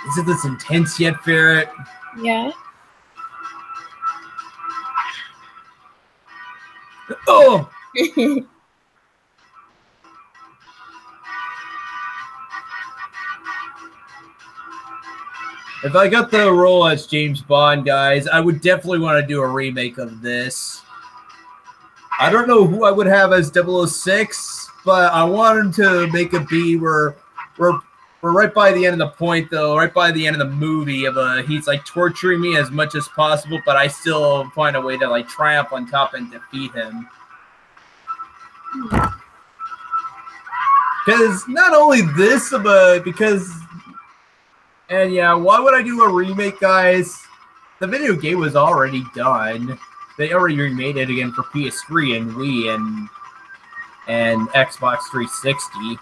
Isn't this intense yet, Ferret? Yeah. Oh! If I got the role as James Bond, guys, I would definitely want to do a remake of this. I don't know who I would have as 006, but I wanted to make it be where we're right by the end of the point, though, right by the end of the movie of he's like torturing me as much as possible, but I still find a way to like triumph on top and defeat him. Because not only this, but because, and yeah, why would I do a remake, guys? The video game was already done. They already remade it again for PS3 and Wii and Xbox 360.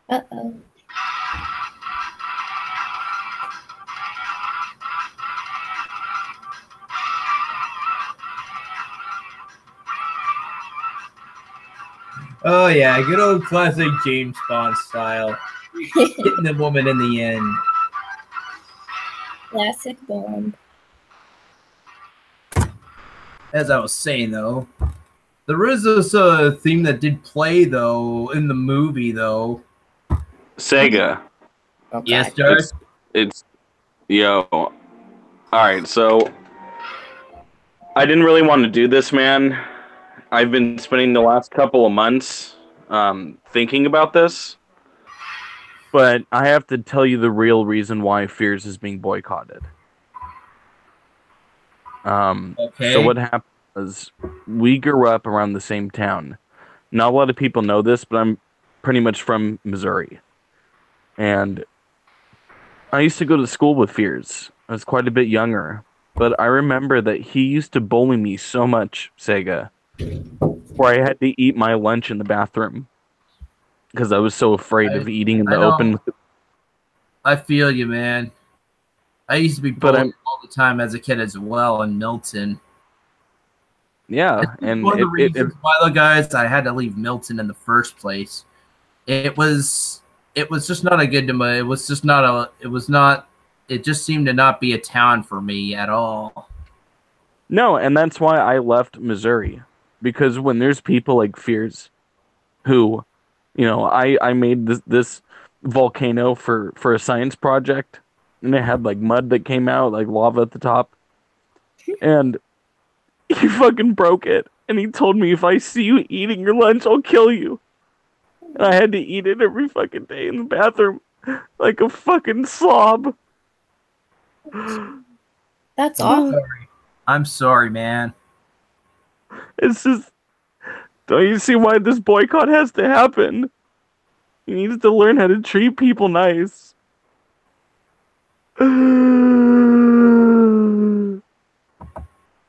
Uh-oh. Oh yeah, good old classic James Bond style. Hitting the woman in the end. Classic Bond. As I was saying, though, there is this theme that did play, though, in the movie, though. Sega. Okay. Yes, It's yo. All right, so I didn't really want to do this, man. I've been spending the last couple of months thinking about this, but I have to tell you the real reason why Fears is being boycotted. So Okay. what happened was we grew up around the same town. Not a lot of people know this, but I'm pretty much from Missouri. And I used to go to school with Fears. I was quite a bit younger. But I remember that he used to bully me so much, Sega, where I had to eat my lunch in the bathroom because I was so afraid of eating in I the know. open. I feel you, man. I used to be But bullied all the time as a kid as well in Milton. This yeah, is and one of the it reasons why, the guys, I had to leave Milton in the first place. It was it was just not a good it was just not a it was not it just seemed to not be a town for me at all. no, and that's why I left Missouri because when there's people like Fears who, I made this volcano for a science project, and it had like mud that came out, like lava at the top, and he fucking broke it. And he told me if I see you eating your lunch, I'll kill you. And I had to eat it every fucking day in the bathroom, like a fucking slob. That's awful. It's I'm sorry, man. just, don't you see why this boycott has to happen? He needs to learn how to treat people nice.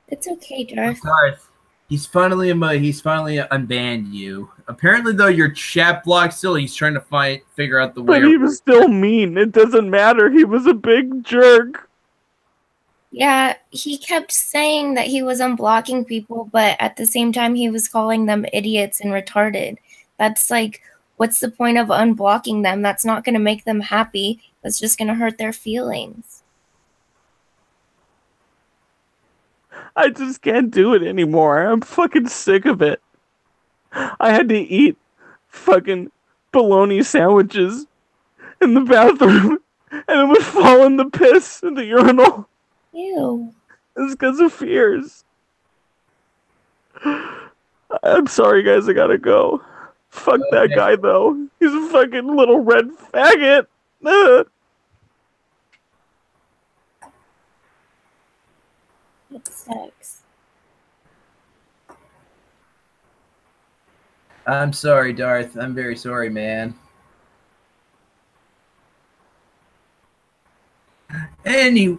It's okay, Darth. Darth, he's finally unbanned you. Apparently though your chat block still he's trying to figure out the way. But he was still mean. It doesn't matter. He was a big jerk. Yeah, he kept saying that he was unblocking people, but at the same time, he was calling them idiots and retarded. That's like, what's the point of unblocking them? That's not going to make them happy. That's just going to hurt their feelings. I just can't do it anymore. I'm fucking sick of it. I had to eat fucking bologna sandwiches in the bathroom, and it would fall in the piss in the urinal. Ew. It's because of Fears. I'm sorry, guys. I gotta go. Fuck that guy, though. He's a fucking little red faggot. It sucks. I'm sorry, Darth. I'm very sorry, man. Any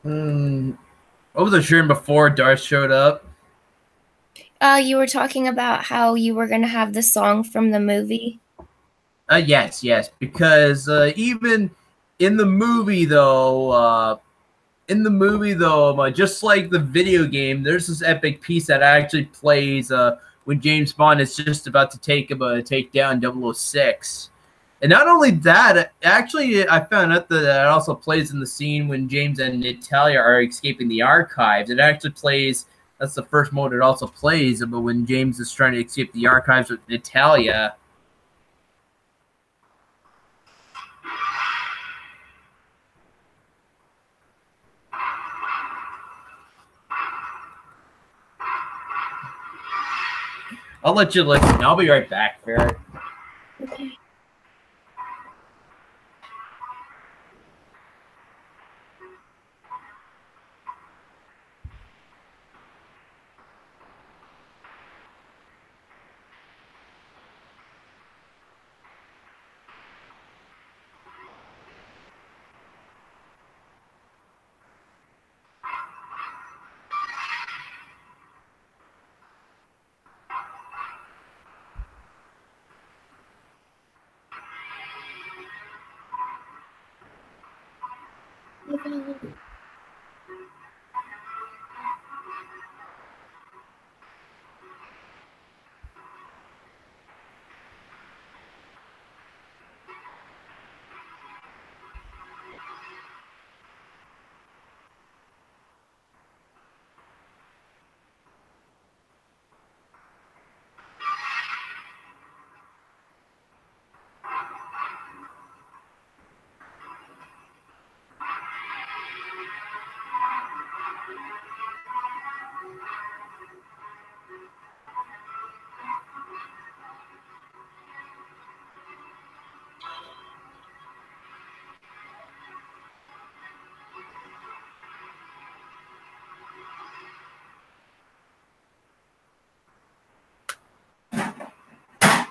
what was I sharing before Darth showed up? You were talking about how you were going to have the song from the movie. Yes, because even in the movie though, just like the video game, there's this epic piece that actually plays when James Bond is just about to take down 006. And not only that, actually, I found out that it also plays in the scene when James and Natalia are escaping the archives. It actually plays. That's the first mode it also plays, but when James is trying to escape the archives with Natalia. I'll let you listen. I'll be right back, Ferret. Okay.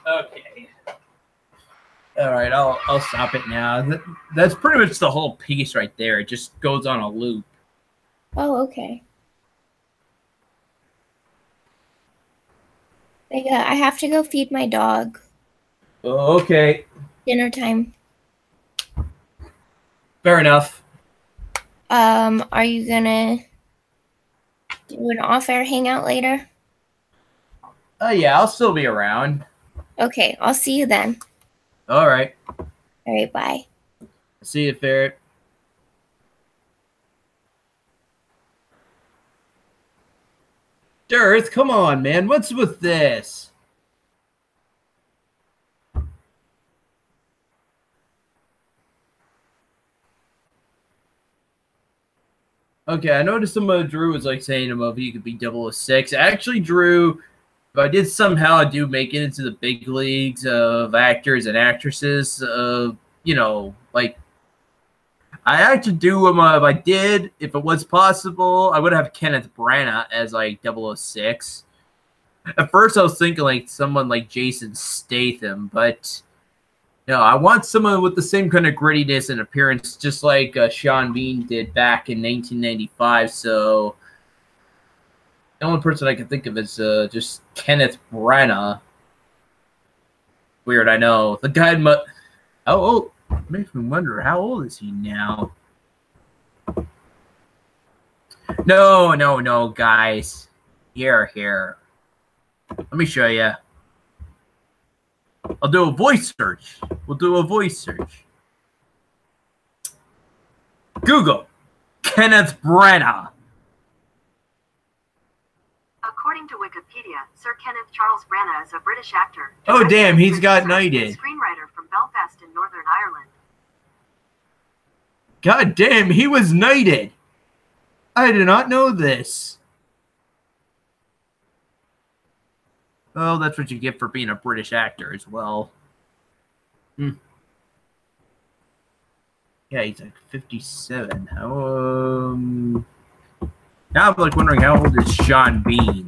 Okay. All right, I'll stop it now. That's pretty much the whole piece right there. It just goes on a loop. Oh, okay. I have to go feed my dog. Okay, Dinner time. fair enough. Are you gonna do an off-air hangout later? Yeah, I'll still be around. Okay, I'll see you then. All right. All right, bye. See you, Ferret. Darth, come on, man. What's with this? Okay, I noticed some of Drew was like saying if he could be 006. Actually, Drew, if I did somehow do make it into the big leagues of actors and actresses, like I actually do if I did, if it was possible, I would have Kenneth Branagh as like 006. At first, I was thinking like someone like Jason Statham, but no, I want someone with the same kind of grittiness and appearance, just like Sean Bean did back in 1995. So the only person I can think of is just Kenneth Branagh. Weird, I know. The guy, makes me wonder, how old is he now? No, guys. Here. Let me show you. I'll do a voice search. We'll do a voice search. Google Kenneth Branagh. According to Wikipedia, Sir Kenneth Charles Branagh is a British actor. Oh, director, damn, he's got producer, and knighted. Screenwriter from Belfast in Northern Ireland. God damn, he was knighted. I did not know this. Well, that's what you get for being a British actor as well. Yeah, he's like 57. Now I'm like wondering how old is Sean Bean?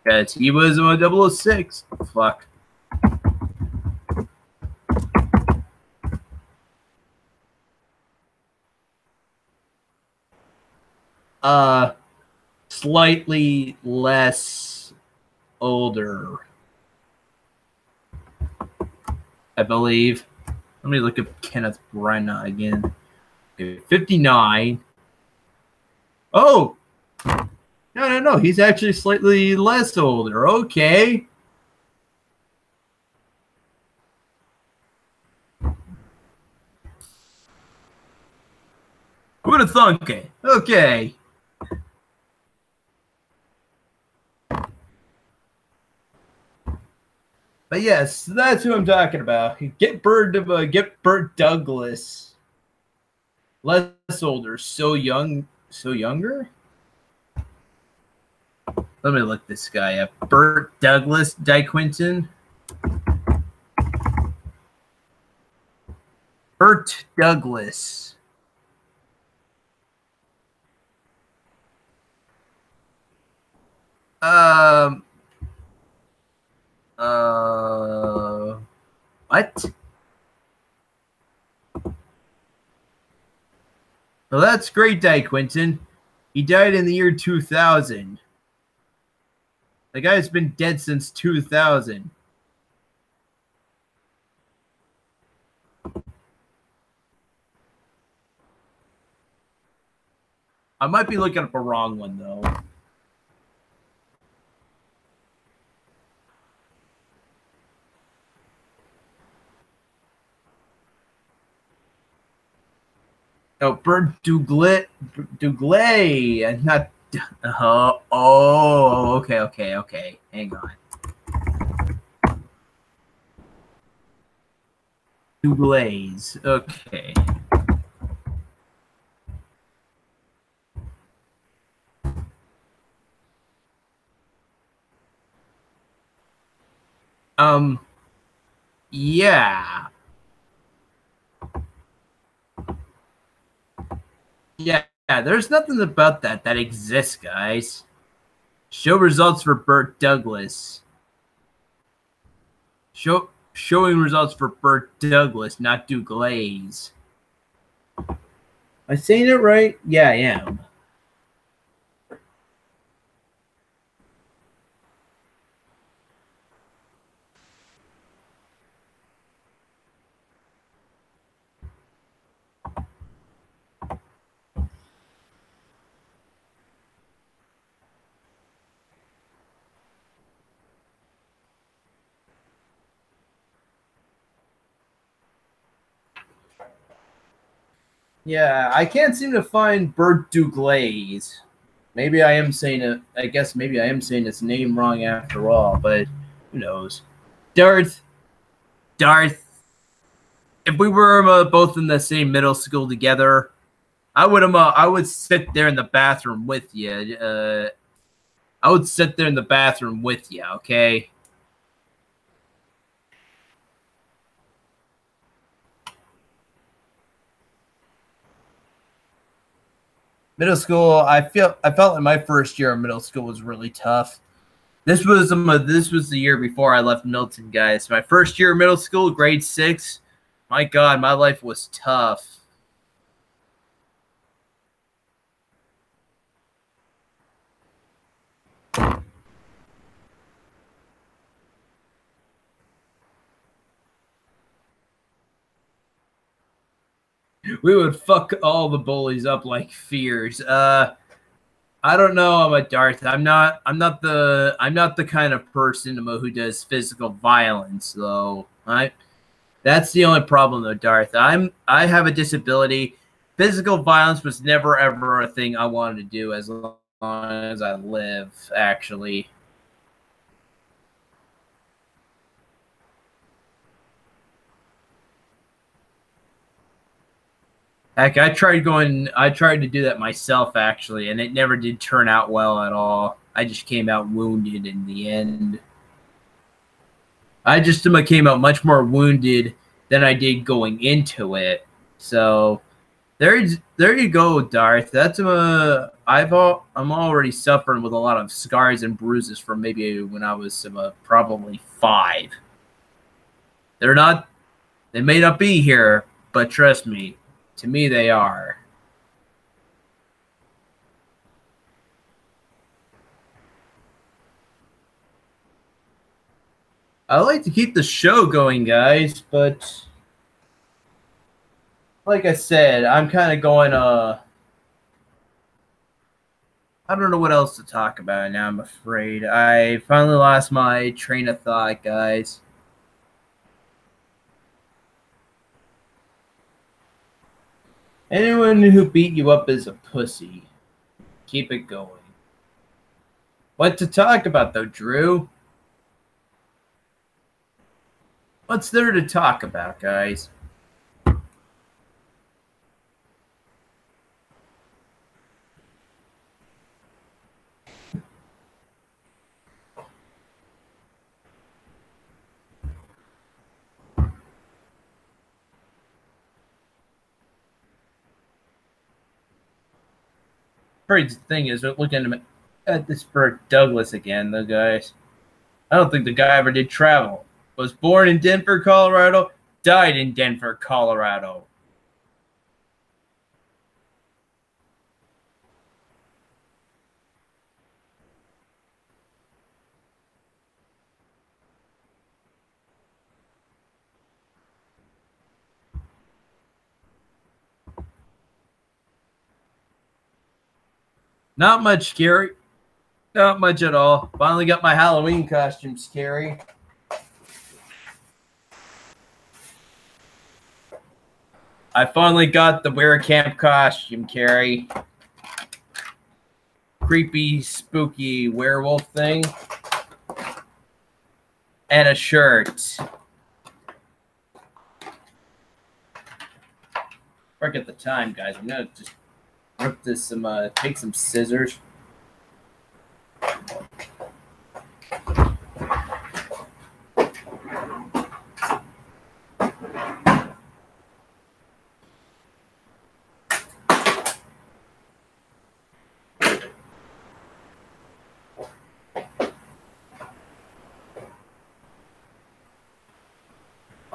Because he was a 006. Fuck. Slightly less older, I believe. Let me look at Kenneth Branagh again. Okay, 59. Oh! No. He's actually slightly less older. Okay. Who would have thunk it? Okay. But yes, that's who I'm talking about. Get Burt Douglas. Less older, so younger? Let me look this guy up. Burt Douglas, Quinton. Burt Douglas. What? Well, that's great, Quinton. He died in the year 2000. The guy's been dead since 2000. I might be looking up a wrong one, though. Oh, Burt Douglas, not. Okay. Hang on. Douglas. Okay. Yeah. Yeah, there's nothing about that exists, guys. Show results for Burt Douglas. Showing results for Burt Douglas, not Douglas. Am I saying it right? Yeah, I am. Yeah, I can't seem to find Bert Douglas. Maybe I am saying it. I guess maybe I am saying his name wrong after all, but who knows? Darth. If we were both in the same middle school together, I would sit there in the bathroom with you. I would sit there in the bathroom with you. Okay. Middle school, I felt like my first year of middle school was really tough. This was the year before I left Milton, guys. My first year of middle school, grade 6. My God, my life was tough. We would fuck all the bullies up like fears. I don't know. I'm a Darth. I'm not the kind of person who does physical violence, though. That's the only problem, though, Darth. I have a disability. Physical violence was never ever a thing I wanted to do as long as I live. Actually. Heck, I tried to do that myself, actually, and it never did turn out well at all. I just came out wounded in the end. I just came out much more wounded than I did going into it. So there you go, Darth. That's I'm already suffering with a lot of scars and bruises from maybe when I was probably 5. They may not be here, but trust me, to me they are. I like to keep the show going, guys, but like I said, I'm kind of going I don't know what else to talk about now, I'm afraid. I finally lost my train of thought, guys. Anyone who beat you up is a pussy. Keep it going. What to talk about, though, Drew? What's there to talk about, guys? Crazy thing is, looking at this Burt Douglas again, though, guys. I don't think the guy ever did travel. Was born in Denver, Colorado, died in Denver, Colorado. Not much, Scary. Not much at all. Finally got my Halloween costume, Scary. I finally got the wear camp costume, Carrie. Creepy, spooky werewolf thing. And a shirt. Forget the time, guys. I'm gonna just rip this take some scissors.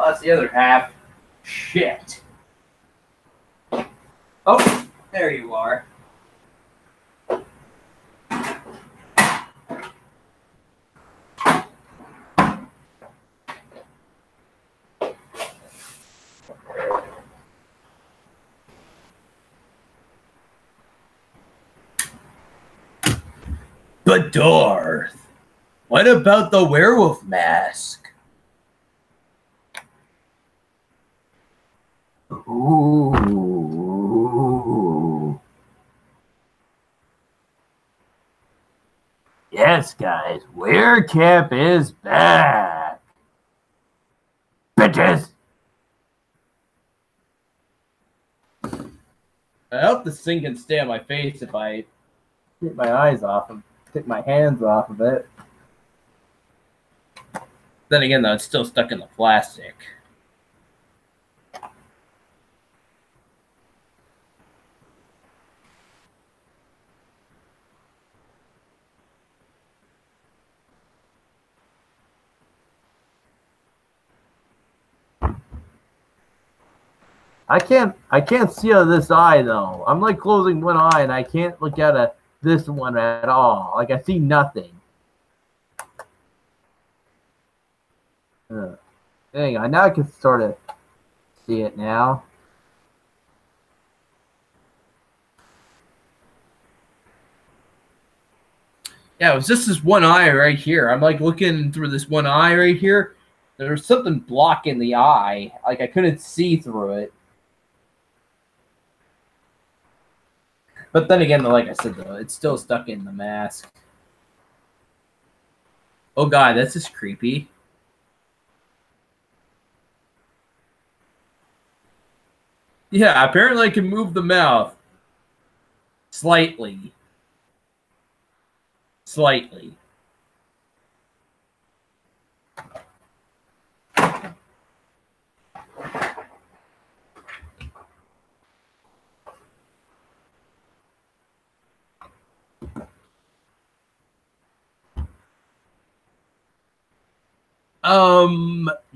Oh, that's the other half. Shit. Oh, there you are. But Darth, what about the werewolf mask? Ooh. Yes, guys, Werecap is back. Bitches! I hope this thing can stay on my face if I take my eyes off and take my hands off of it. Then again, though, it's still stuck in the plastic. I can't see out of this eye though. I'm like closing one eye and I can't look out of this one at all. Like I see nothing. Hang on, now I can sort of see it now. Yeah, it was just this one eye right here. I'm like looking through this one eye right here. There's something blocking the eye. Like I couldn't see through it. But then again, like I said, though, it's still stuck in the mask. Oh god, that's just creepy. Yeah, apparently I can move the mouth. Slightly. Slightly.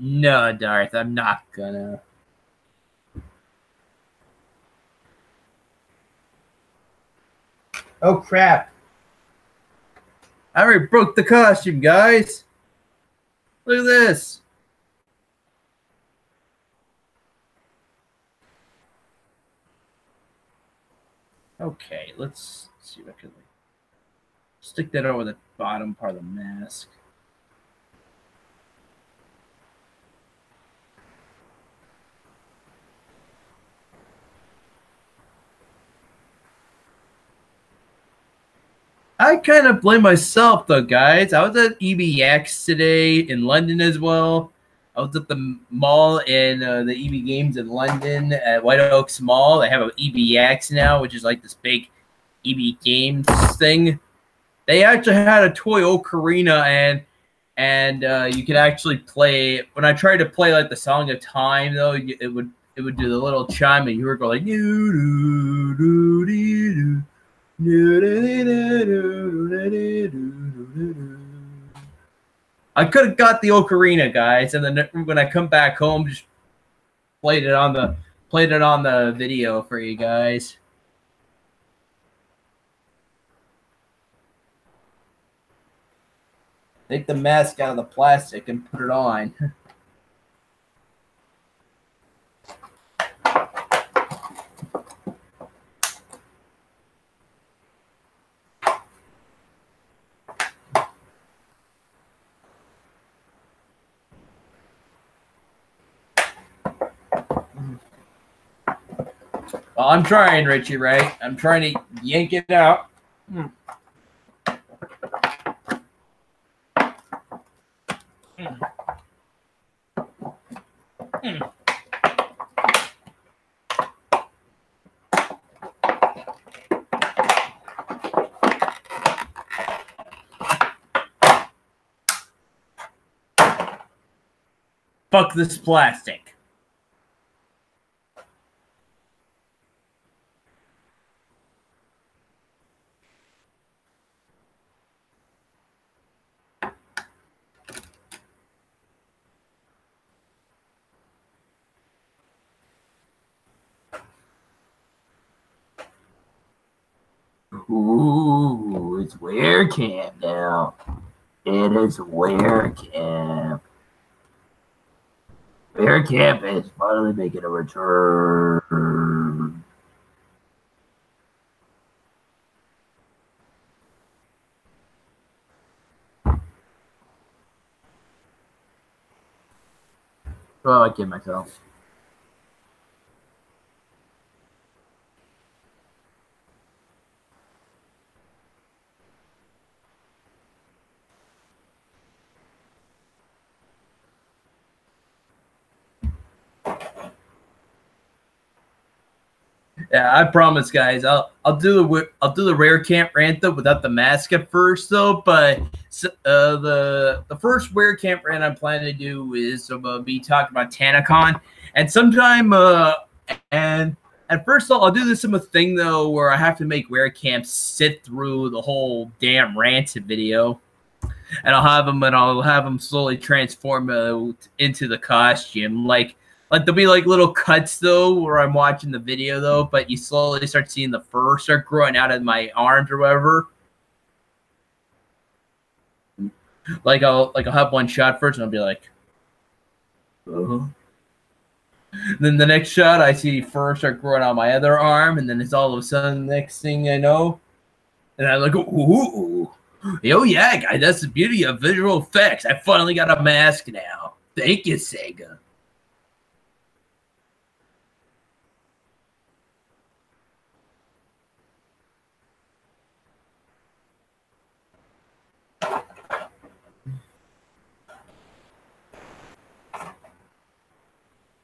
No, Darth, I'm not gonna. Oh, crap. I already broke the costume, guys. Look at this. Okay, let's see if I can stick that over the bottom part of the mask. I kind of blame myself, though, guys. I was at EBX today in London as well. I was at the mall in the EB Games in London at White Oaks Mall. They have an EBX now, which is like this big EB Games thing. They actually had a toy ocarina, and you could actually play. When I tried to play like the Song of Time, though, it would do the little chime, and you were going like doo doo doo doo doo. I could have got the ocarina, guys, and then when I come back home, just played it on the video for you guys. Take the mask out of the plastic and put it on. Well, I'm trying, Richie, right? I'm trying to yank it out. Fuck this plastic. Ooh, it's Were Camp now. It is Were Camp. Were Camp is finally making a return. Oh, I kid myself. Yeah, I promise, guys. I'll do the rare camp rant though without the mask at first though. But the first rare camp rant I'm planning to do is me talking about TanaCon, and sometime and at first I'll do this thing though where I have to make rare camps sit through the whole damn rant video, and I'll have them slowly transform into the costume like there'll be like little cuts though where I'm watching the video though, but you slowly start seeing the fur start growing out of my arms or whatever. I'll have one shot first and I'll be like, Then the next shot I see fur start growing out my other arm, and then it's all of a sudden next thing I know, and I look, ooh, oh yeah, guys, that's the beauty of visual effects. I finally got a mask now. Thank you, Sega.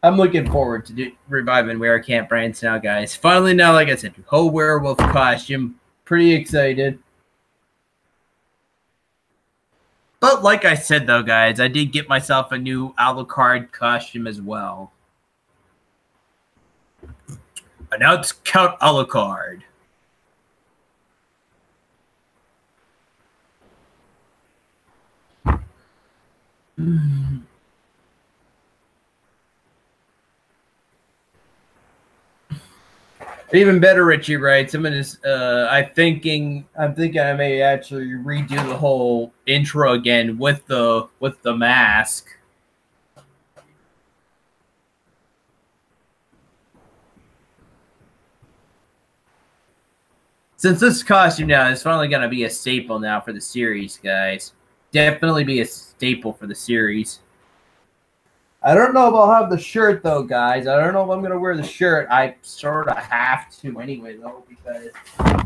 I'm looking forward to reviving Were Camp brands now, guys. Finally, now, like I said, whole werewolf costume. Pretty excited. But like I said, though, guys, I did get myself a new Alucard costume as well. Announce Count Alucard. Even better, Richie writes. I'm thinking I may actually redo the whole intro again with the mask. Since this costume now is finally gonna be a staple now for the series, guys. Definitely be a staple for the series. I don't know if I'll have the shirt though, guys. I don't know if I'm gonna wear the shirt. I sort of have to anyway though, because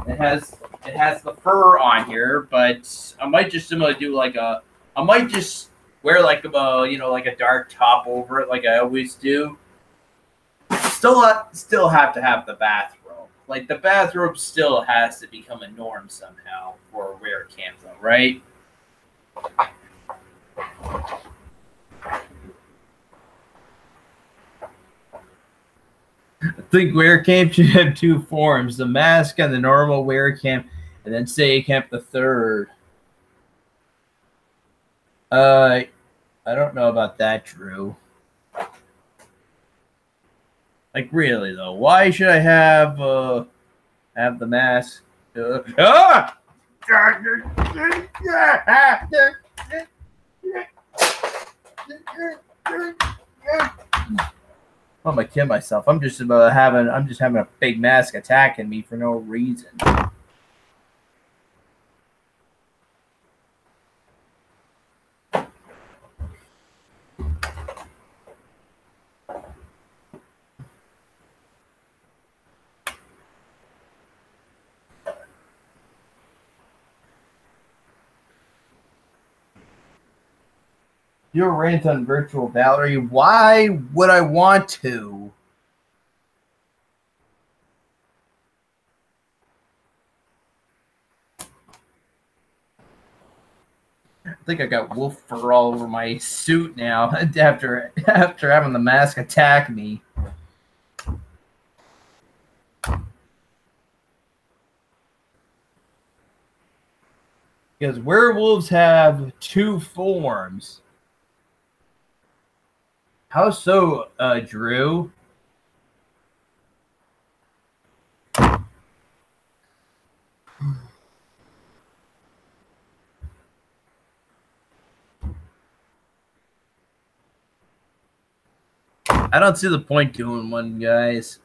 it has the fur on here. But I might just do I might just wear like a dark top over it, like I always do. Still have to have the bathrobe. Like the bathrobe still has to become a norm somehow for a Were Camp though, right? I think Were Camp should have two forms: the mask and the normal Were Camp, and then Segatalks the third. I don't know about that, Drew. Like really though, why should I have the mask? I'm gonna kill myself. I'm just having a big mask attacking me for no reason. Your rant on Virtual Valerie. Why would I want to? I think I got wolf fur all over my suit now after having the mask attack me. Because werewolves have two forms. How so, Drew? I don't see the point doing one, guys.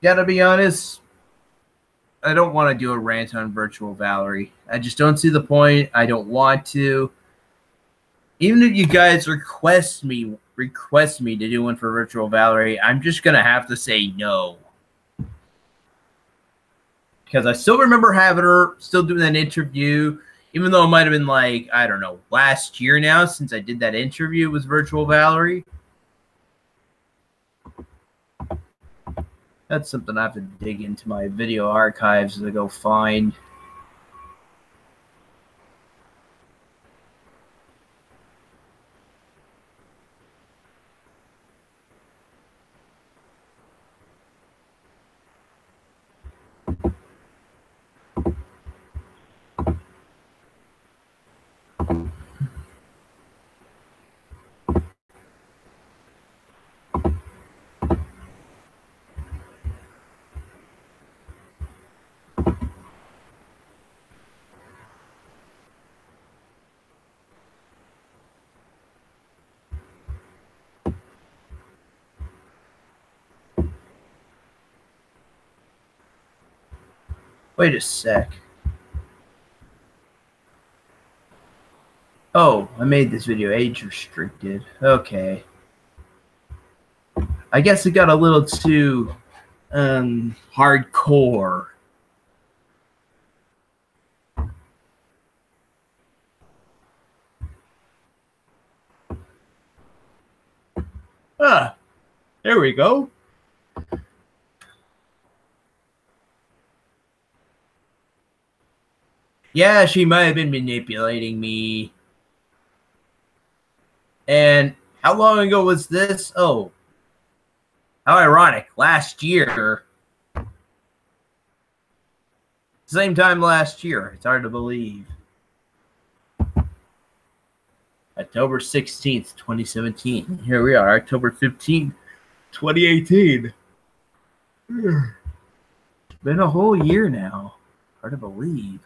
Gotta be honest, I don't want to do a rant on Virtual Valerie. I just don't see the point. I don't want to. Even if you guys request me to do one for Virtual Valerie, I'm just gonna have to say no. Because I still remember having her still doing that interview, even though it might have been like, I don't know, last year now since I did that interview with Virtual Valerie. That's something I have to dig into my video archives to go find. Wait a sec. Oh, I made this video age restricted. Okay. I guess it got a little too hardcore. Ah, there we go. Yeah, she might have been manipulating me. And how long ago was this? Oh, how ironic. Last year. Same time last year. It's hard to believe. October 16th, 2017. Here we are, October 15th, 2018. It's been a whole year now. Hard to believe.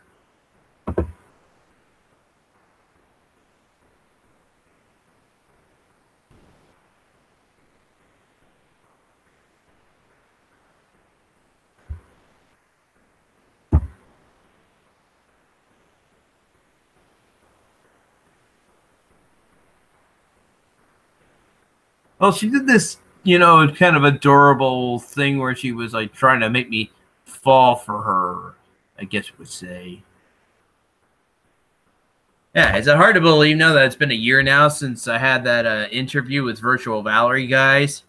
Well, she did this, kind of adorable thing where she was like trying to make me fall for her, I guess you would say. Yeah, is it hard to believe now that it's been a year now since I had that interview with Virtual Valerie, guys?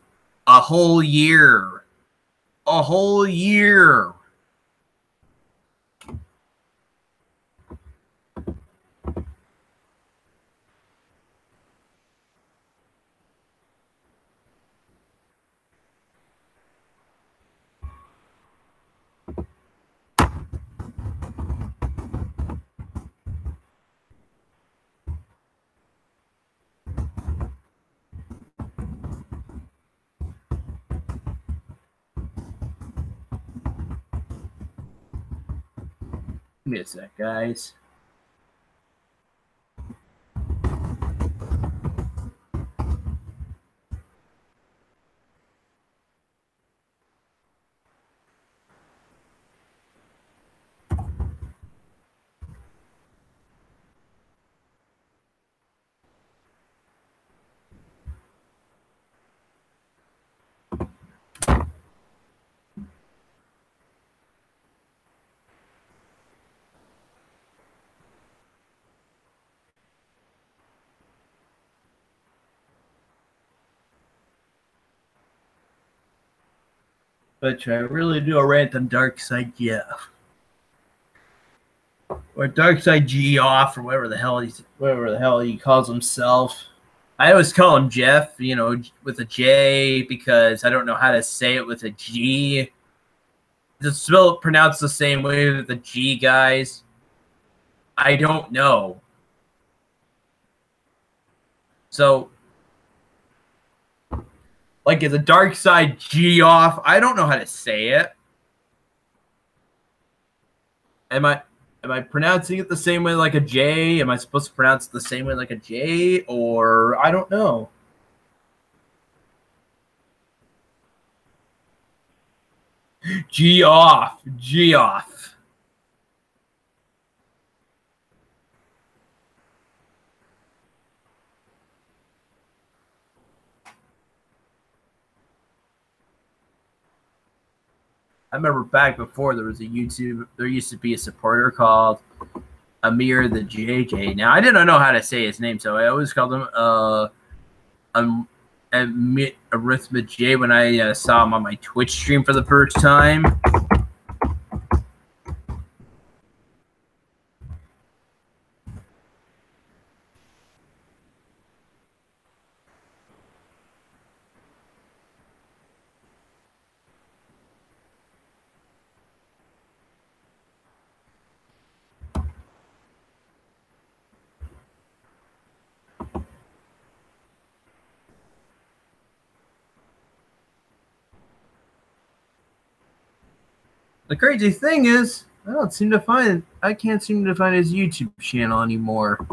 A whole year. A whole year. Give me a sec, guys. But should I really do a rant on Darkside Jeff? Or Darkside Geoff, or whatever the hell he calls himself. I always call him Jeff, with a J because I don't know how to say it with a G. It's spelled pronounced the same way with the G, guys. I don't know. So, like, it's a Darkside Geoff. I don't know how to say it. Am I Am I pronouncing it the same way like a J? Am I supposed to pronounce it the same way like a J? Or I don't know. Geoff. Geoff. I remember back before there was a YouTube, there used to be a supporter called Amir the JJ. Now, I didn't know how to say his name, so I always called him Arithmet J when I saw him on my Twitch stream for the first time. The crazy thing is, I can't seem to find his YouTube channel anymore.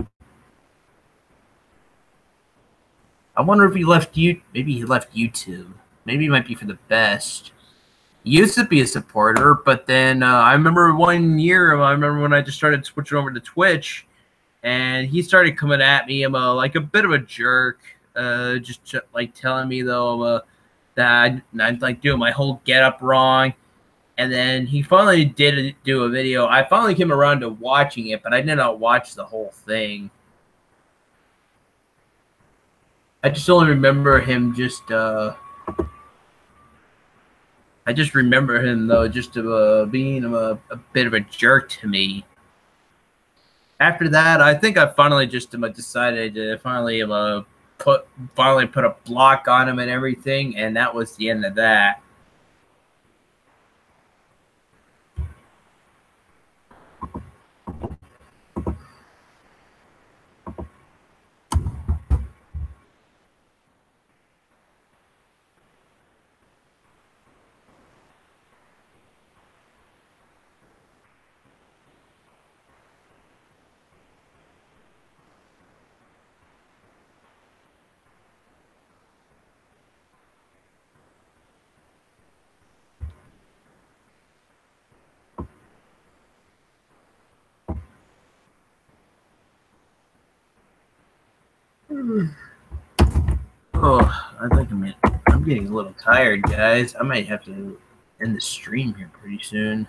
I wonder if he left maybe he left YouTube. Maybe it might be for the best. He used to be a supporter, but then I remember one year, I remember when I just started switching over to Twitch, and he started coming at me. I'm like a bit of a jerk, just like telling me though that I'm like doing my whole getup wrong. And then he finally did do a video. I finally came around to watching it, but I did not watch the whole thing. I just only remember him just, I just remember him, though, just being a bit of a jerk to me. After that, I think I finally just decided to finally put a block on him and everything, and that was the end of that. Oh, I think I'm getting a little tired, guys. I might have to end the stream here pretty soon.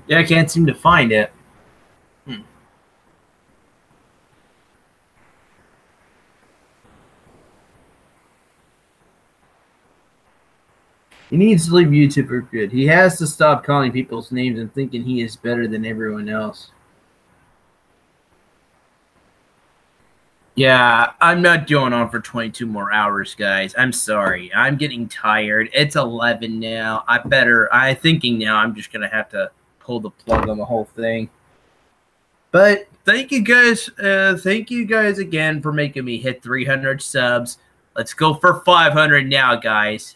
Yeah, I can't seem to find it. He needs to leave YouTube for good. He has to stop calling people's names and thinking he is better than everyone else. Yeah, I'm not going on for 22 more hours, guys. I'm sorry. I'm getting tired. It's 11 now. I'm thinking now I'm just going to have to pull the plug on the whole thing. But thank you guys. Thank you guys again for making me hit 300 subs. Let's go for 500 now, guys.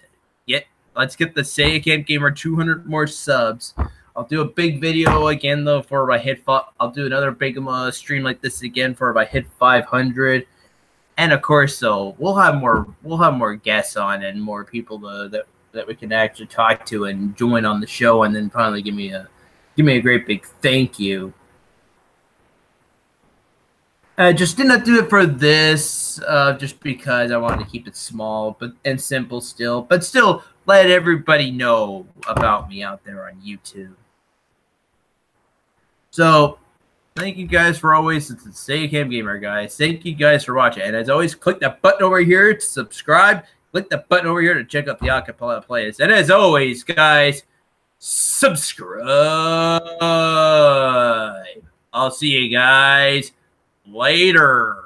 Let's get the Segatalks Gamer 200 more subs. I'll do a big video again though for if I hit. I'll do another big stream like this again for if I hit 500. And of course, so we'll have more guests on and more people that we can actually talk to and join on the show, and then finally give me a great big thank you. I just did not do it for this, just because I wanted to keep it small and simple still. But still, let everybody know about me out there on YouTube. So, thank you guys for always, it's the Segatalks Gamer, guys. Thank you guys for watching. And as always, click that button over here to subscribe. click the button over here to check out the acapella playlist. And as always, guys, subscribe. I'll see you guys later.